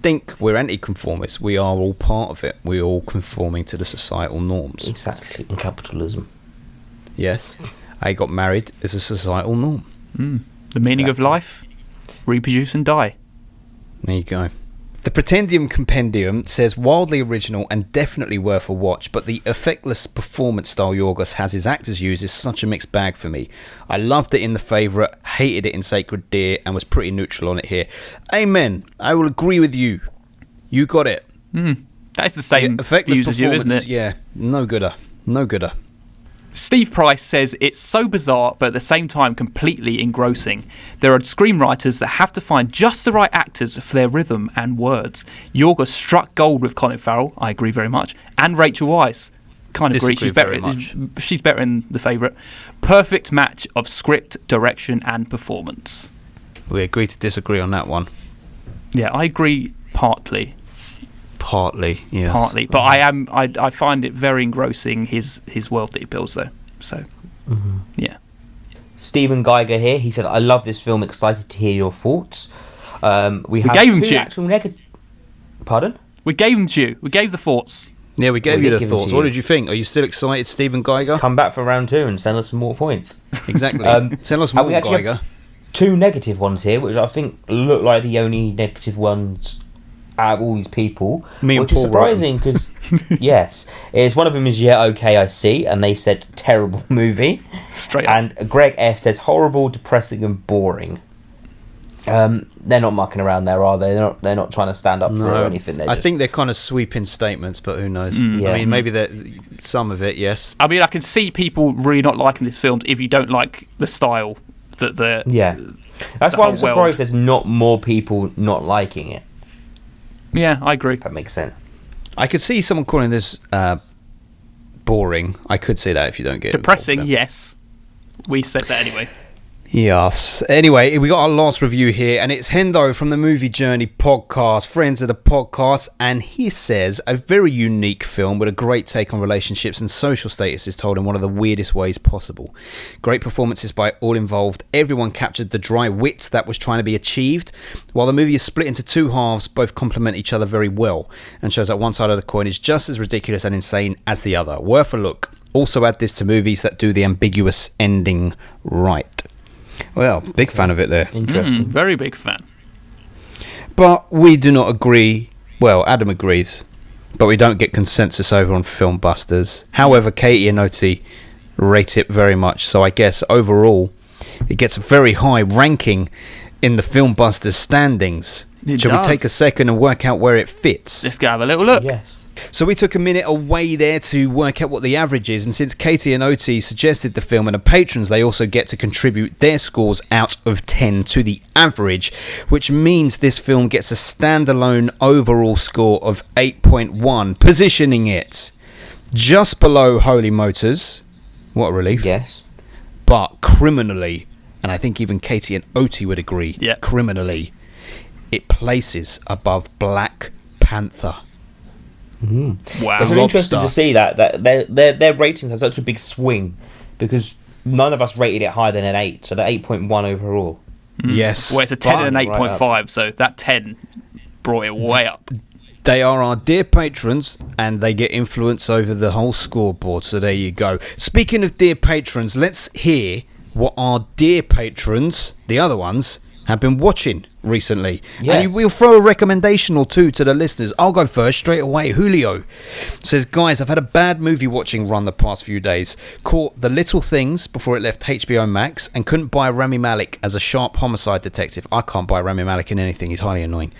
think we're anti-conformists, we are all part of it. We're all conforming to the societal norms. Exactly. In capitalism. Yes. I got married as a societal norm. The meaning of life: reproduce and die. There you go. The Pretendium Compendium says wildly original and definitely worth a watch, but the effectless performance style Yorgos has his actors use is such a mixed bag for me. I loved it in The Favourite, hated it in Sacred Deer, and was pretty neutral on it here. Amen. I will agree with you. You got it. That is the same effectless views as you, isn't it? Yeah, no gooder. No gooder. Steve Price says it's so bizarre but at the same time completely engrossing. There are screenwriters that have to find just the right actors for their rhythm and words. Yorgos struck gold with Colin Farrell, I agree very much, and Rachel Weisz. Kind of agree, she's better in The Favourite. Perfect match of script, direction and performance. We agree to disagree on that one. Yeah, I agree partly. Partly, yes. Partly, but I find it very engrossing, his world that he builds though. So, yeah. Stephen Geiger here. He said, I love this film, excited to hear your thoughts. We gave him to you. Pardon? We gave them to you. We gave the thoughts. Yeah, we gave you the thoughts. What did you think? Are you still excited, Stephen Geiger? Come back for round 2 and send us some more points. Exactly. Tell us more, Geiger. 2 negative ones here, which I think look like the only negative ones out of all these people. Me and which Paul is surprising because, yes, it's one of them is okay, I see, and they said terrible movie. Straight up. And Greg F says horrible, depressing, and boring. They're not mucking around there, are they? They're not trying to stand up for anything. I think they're kind of sweeping statements, but who knows? Yeah. I mean, maybe some of it, yes. I mean, I can see people really not liking this film if you don't like the style that the That's why I'm surprised there's not more people not liking it. Yeah, I agree. That makes sense. I could see someone calling this boring. I could see that if you don't get depressing. Yes, we said that anyway. Yes. Anyway, we got our last review here, and it's Hendo from the Movie Journey podcast, friends of the podcast, and he says a very unique film with a great take on relationships and social status is told in one of the weirdest ways possible. Great performances by all involved. Everyone captured the dry wit that was trying to be achieved. While the movie is split into 2 halves, both complement each other very well, and shows that one side of the coin is just as ridiculous and insane as the other. Worth a look. Also add this to movies that do the ambiguous ending right. Well, big fan of it there. Interesting. Very big fan. But we do not agree. Well, Adam agrees, but we don't get consensus over on Film Busters. However, Katie and Oti rate it very much, so I guess overall it gets a very high ranking in the Film Busters standings. Shall we take a second and work out where it fits? Let's go have a little look. Yes. So we took a minute away there to work out what the average is, and since Katie and Oti suggested the film and the patrons, they also get to contribute their scores out of 10 to the average, which means this film gets a standalone overall score of 8.1, positioning it just below Holy Motors. What a relief. Yes. But criminally, and I think even Katie and Oti would agree, criminally, it places above Black Panther. Wow. It's interesting to see that their ratings have such a big swing, because none of us rated it higher than an 8, so the 8.1 overall. Yes. Well, it's a 10 and an 8.5, so that 10 brought it way up. They are our dear patrons, and they get influence over the whole scoreboard, so there you go. Speaking of dear patrons, let's hear what our dear patrons, the other ones, have been watching recently. Yes. And we'll throw a recommendation or two to the listeners. I'll go first straight away. Julio says, guys, I've had a bad movie watching run the past few days. Caught The Little Things before it left HBO Max, and couldn't buy Rami Malek as a sharp homicide detective. I can't buy Rami Malek in anything. He's highly annoying.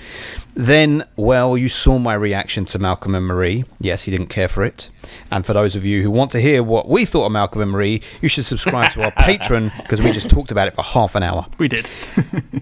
Then, well, you saw my reaction to Malcolm and Marie. Yes, he didn't care for it. And for those of you who want to hear what we thought of Malcolm and Marie, you should subscribe to our Patreon, because we just talked about it for half an hour. We did.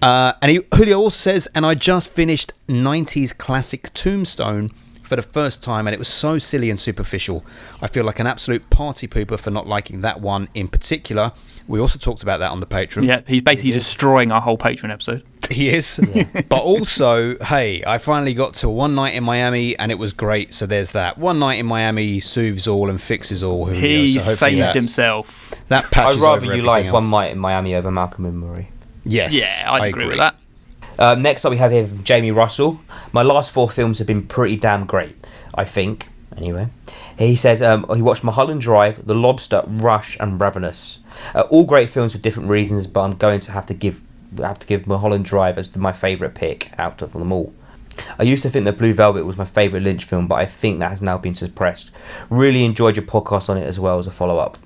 Julio also says, and I just finished 90s classic Tombstone for the first time, and it was so silly and superficial. I feel like an absolute party pooper for not liking that one in particular. We also talked about that on the Patreon. Yeah, he's basically destroying our whole Patreon episode. He is. Yeah. But also, hey, I finally got to One Night in Miami, and it was great. So there's that. One Night in Miami soothes all and fixes all. He saved himself. That patches I'd rather over you like else. One Night in Miami over Malcolm and Marie. Yes. Yeah, I'd agree with that. Next up we have here Jamie Russell. My last 4 films have been pretty damn great, I think. Anyway, he says he watched Mulholland Drive, The Lobster, Rush, and Ravenous. All great films for different reasons, but I'm going to have to give Mulholland Drive as my favourite pick out of them all. I used to think that Blue Velvet was my favourite Lynch film, but I think that has now been suppressed. Really enjoyed your podcast on it as well as a follow-up.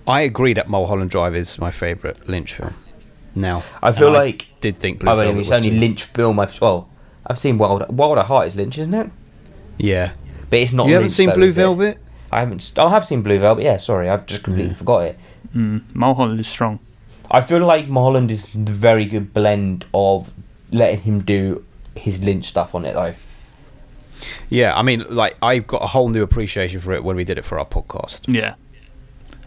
I agree that Mulholland Drive is my favourite Lynch film. Now, I feel like I did think Blue Velvet it's was only too. Lynch film I've seen Wilder Heart is Lynch, isn't it? Yeah. But it's not. You haven't Lynch, seen though, Blue is it? Velvet? I have seen Blue Velvet. Yeah, sorry, I've just completely forgot it. Mulholland is strong. I feel like Mulholland is the very good blend of letting him do his Lynch stuff on it, though. Yeah, I mean, like, I've got a whole new appreciation for it when we did it for our podcast. Yeah.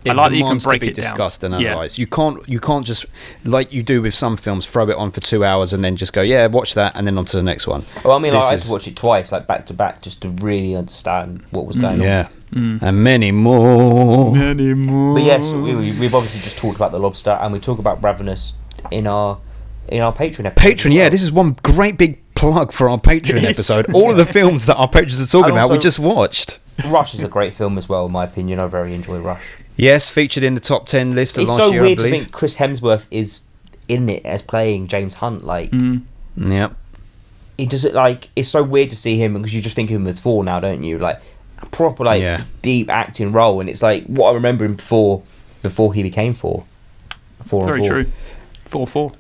It I like that you can demands break to be it down. discussed and Yeah. analysed. You can't just, like you do with some films, throw it on for 2 hours and then just go, yeah, watch that, and then on to the next one. Well, I mean, This I had is- to watch it twice, like back to back, just to really understand what was going on. Yeah. And many more. But yes, we've obviously just talked about The Lobster, and we talk about Ravenous in our Patreon episode. Patreon, yeah, this is one great big plug for our Patreon It is. episode. All of the films that our patrons are talking And about, we also- just watched. Rush is a great film as well, in my opinion. I very enjoy Rush. Yes, featured in the top 10 list of It's last so year, weird I to believe. think Chris Hemsworth is in it as playing James Hunt. Like, Yep. he does it like it's so weird to see him, because you just think of him as Thor now, don't you? Like a proper deep acting role, and it's like what I remember him before he became Thor. Very true. 4-4.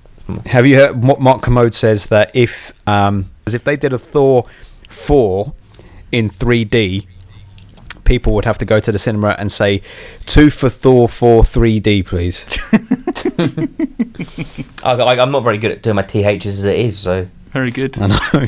Have you heard what Mark Commode says, that if they did a Thor 4 in 3D, people would have to go to the cinema and say 2 for Thor 4 3D, please. I'm not very good at doing my THs as it is, so. Very good. I know.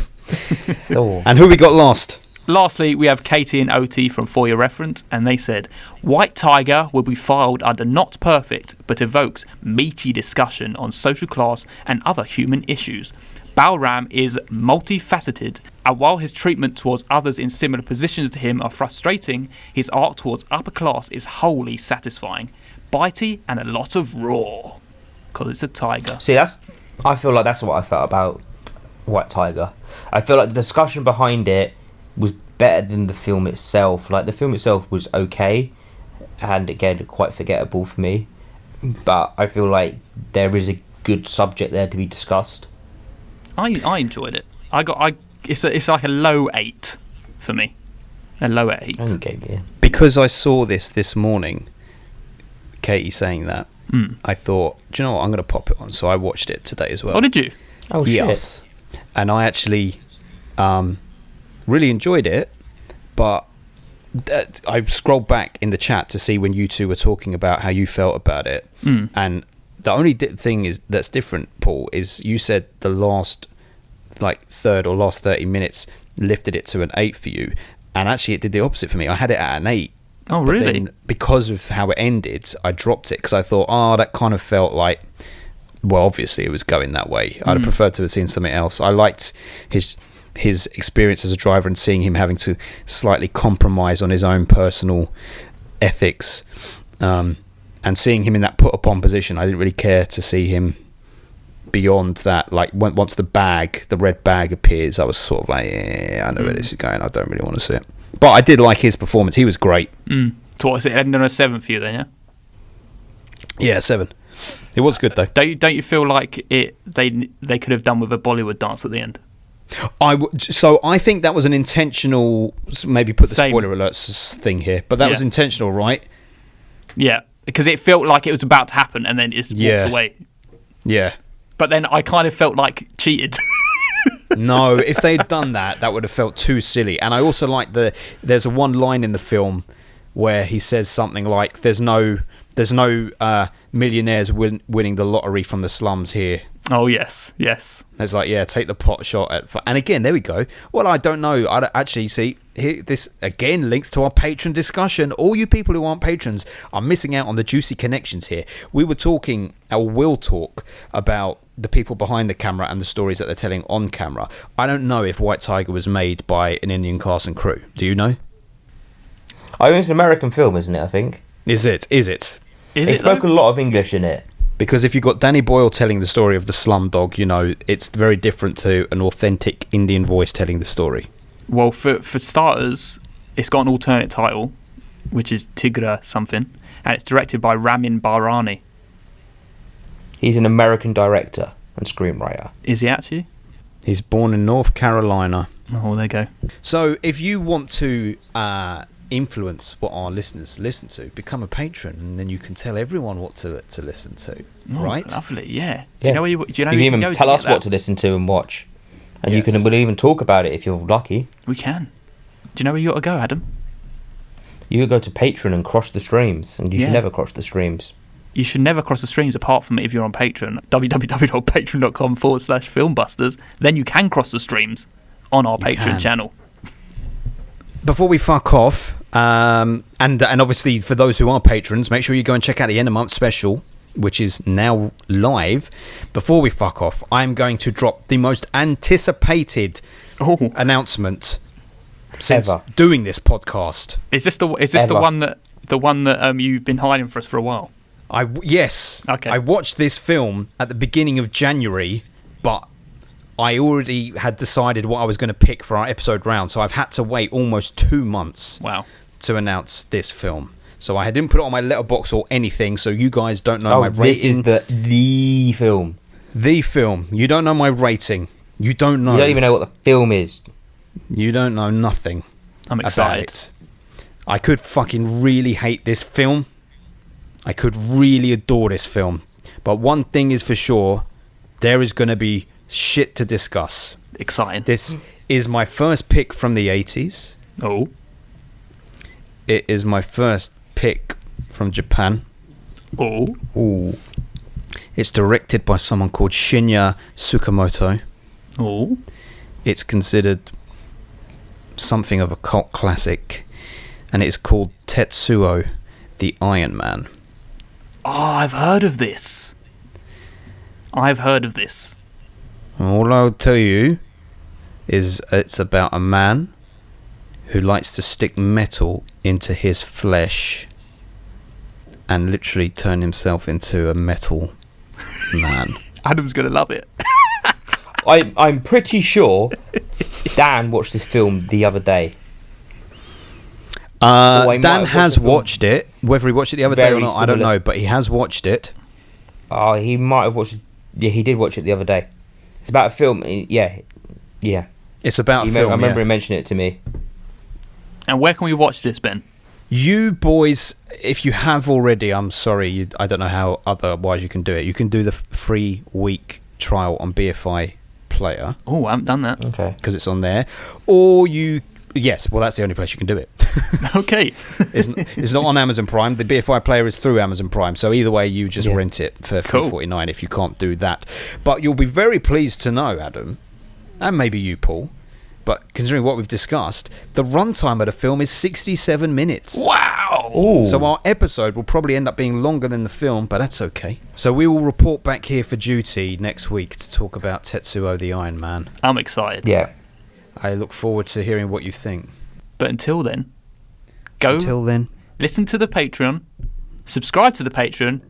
Oh. And who we got last? Lastly, we have Katie and OT from For Your Reference, and they said, White Tiger will be filed under Not Perfect, but evokes meaty discussion on social class and other human issues. Balram is multifaceted, and while his treatment towards others in similar positions to him are frustrating, his arc towards upper class is wholly satisfying. Bitey and a lot of raw. Because it's a tiger. See, I feel like that's what I felt about White Tiger. I feel like the discussion behind it was better than the film itself. Like, the film itself was okay, and again, quite forgettable for me. But I feel like there is a good subject there to be discussed. I enjoyed it. It's like a low 8 for me. A low 8. Okay, yeah. Because I saw this morning, Katie saying that, I thought, do you know what, I'm going to pop it on. So I watched it today as well. Oh, did you? Oh, shit. Yes. And I actually really enjoyed it, but I scrolled back in the chat to see when you two were talking about how you felt about it, and the only thing is that's different, Paul, is you said the last third or last 30 minutes lifted it to an 8 for you, and actually it did the opposite for me. I had it at an 8. Oh, but really? then because of how it ended, I dropped it because I thought, that kind of felt like, well, obviously it was going that way. I'd have preferred to have seen something else. I liked his experience as a driver and seeing him having to slightly compromise on his own personal ethics, and seeing him in that put upon position. I didn't really care to see him beyond that. Like once the red bag appears, I was sort of like, I know where this is going. I don't really want to see it. But I did like his performance. He was great. So what is it, ending on a 7 for you then, yeah? Yeah, 7. It was good though. Don't you feel like they could have done with a Bollywood dance at the end? So I think that was an intentional, maybe put the Same. spoiler alerts thing here, but that was intentional, right? Yeah, because it felt like it was about to happen and then it's walked away. Yeah. But then I kind of felt like cheated. No, if they'd done that would have felt too silly. And I also like there's a one line in the film where he says something like, there's no millionaires winning the lottery from the slums here. Oh, yes. It's like, take the pot shot at... And again, there we go. Well, I don't know. I don't actually see... Here, this, again, links to our patron discussion. All you people who aren't patrons are missing out on the juicy connections here. We were talking, or will talk, about the people behind the camera and the stories that they're telling on camera. I don't know if White Tiger was made by an Indian cast and crew. Do you know? I mean, it's an American film, isn't it, I think? Is it? They spoke a lot of English in it. Because if you've got Danny Boyle telling the story of the slum dog, it's very different to an authentic Indian voice telling the story. Well, for starters, it's got an alternate title, which is Tigra something, and it's directed by Ramin Bahrani. He's an American director and screenwriter. Is he actually? He's born in North Carolina. Oh, there you go. So if you want to influence what our listeners listen to, become a patron, and then you can tell everyone what to listen to, right? Lovely, yeah. Do you know where you can even tell us what to listen to and watch, and we'll even talk about it if you're lucky. We can. Do you know where you ought to go, Adam? You could go to Patreon and cross the streams, and you should never cross the streams. You should never cross the streams apart from if you're on Patreon. www.patreon.com/filmbusters. Then you can cross the streams on our Patreon channel. Before we fuck off, and obviously for those who are patrons, make sure you go and check out the end of month special, which is now live. Before we fuck off, I'm going to drop the most anticipated announcement since doing this podcast. Is this the one that you've been hiding for us for a while? Yes. Okay. I watched this film at the beginning of January, but I already had decided what I was going to pick for our episode round, so I've had to wait almost 2 months to announce this film. So I didn't put it on my letterbox or anything, so you guys don't know my rating. This is the film. The film. You don't know my rating. You don't know. You don't even know what the film is. You don't know nothing. I'm excited. About it. I could fucking really hate this film. I could really adore this film. But one thing is for sure, there is going to be shit to discuss. Exciting. This is my first pick from the 80s. Oh. It is my first pick from Japan. Oh. Ooh. It's directed by someone called Shinya Tsukamoto. Oh. It's considered something of a cult classic, and it's called Tetsuo, the Iron Man. Oh, I've heard of this. All I'll tell you is it's about a man who likes to stick metal into his flesh and literally turn himself into a metal man. Adam's going to love it. I'm pretty sure Dan watched this film the other day. Dan has watched it. Whether he watched it the other day or not, I don't know, but he has watched it. Oh, he might have watched it. Yeah, he did watch it the other day. It's about a film. Yeah. It's about a film. I remember him mentioning it to me. And where can we watch this, Ben? You boys, if you have already, I'm sorry, I don't know how otherwise you can do it. You can do the free week trial on BFI Player. Oh, I haven't done that. Okay. Because it's on there. Or you Yes, well, that's the only place you can do it. Okay. It's not on Amazon Prime. The BFI player is through Amazon Prime, so either way, you just rent it for $3.49 if you can't do that. But you'll be very pleased to know, Adam, and maybe you, Paul, but considering what we've discussed, the runtime of the film is 67 minutes. Wow! Ooh. So our episode will probably end up being longer than the film, but that's okay. So we will report back here for duty next week to talk about Tetsuo the Iron Man. I'm excited. Yeah. I look forward to hearing what you think. But until then, listen to the Patreon, subscribe to the Patreon,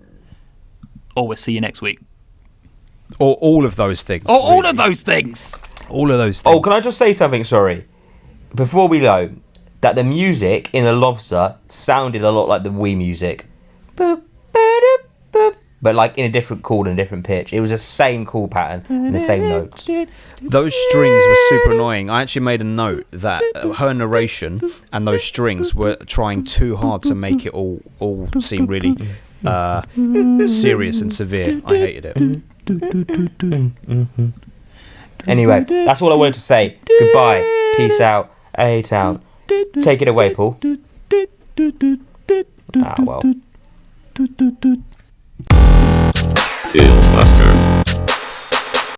or we'll see you next week. Or all of those things. Or all of those things! All of those things. Oh, can I just say something? Sorry. Before we go, that the music in The Lobster sounded a lot like the Wii music. Boop, ba-doop, boop. But like in a different chord and a different pitch. It was the same chord pattern and the same notes. Those strings were super annoying. I actually made a note that her narration and those strings were trying too hard to make it all seem really serious and severe. I hated it. Anyway, that's all I wanted to say. Goodbye. Peace out. A-Town. Take it away, Paul. Ah, well. Lobster.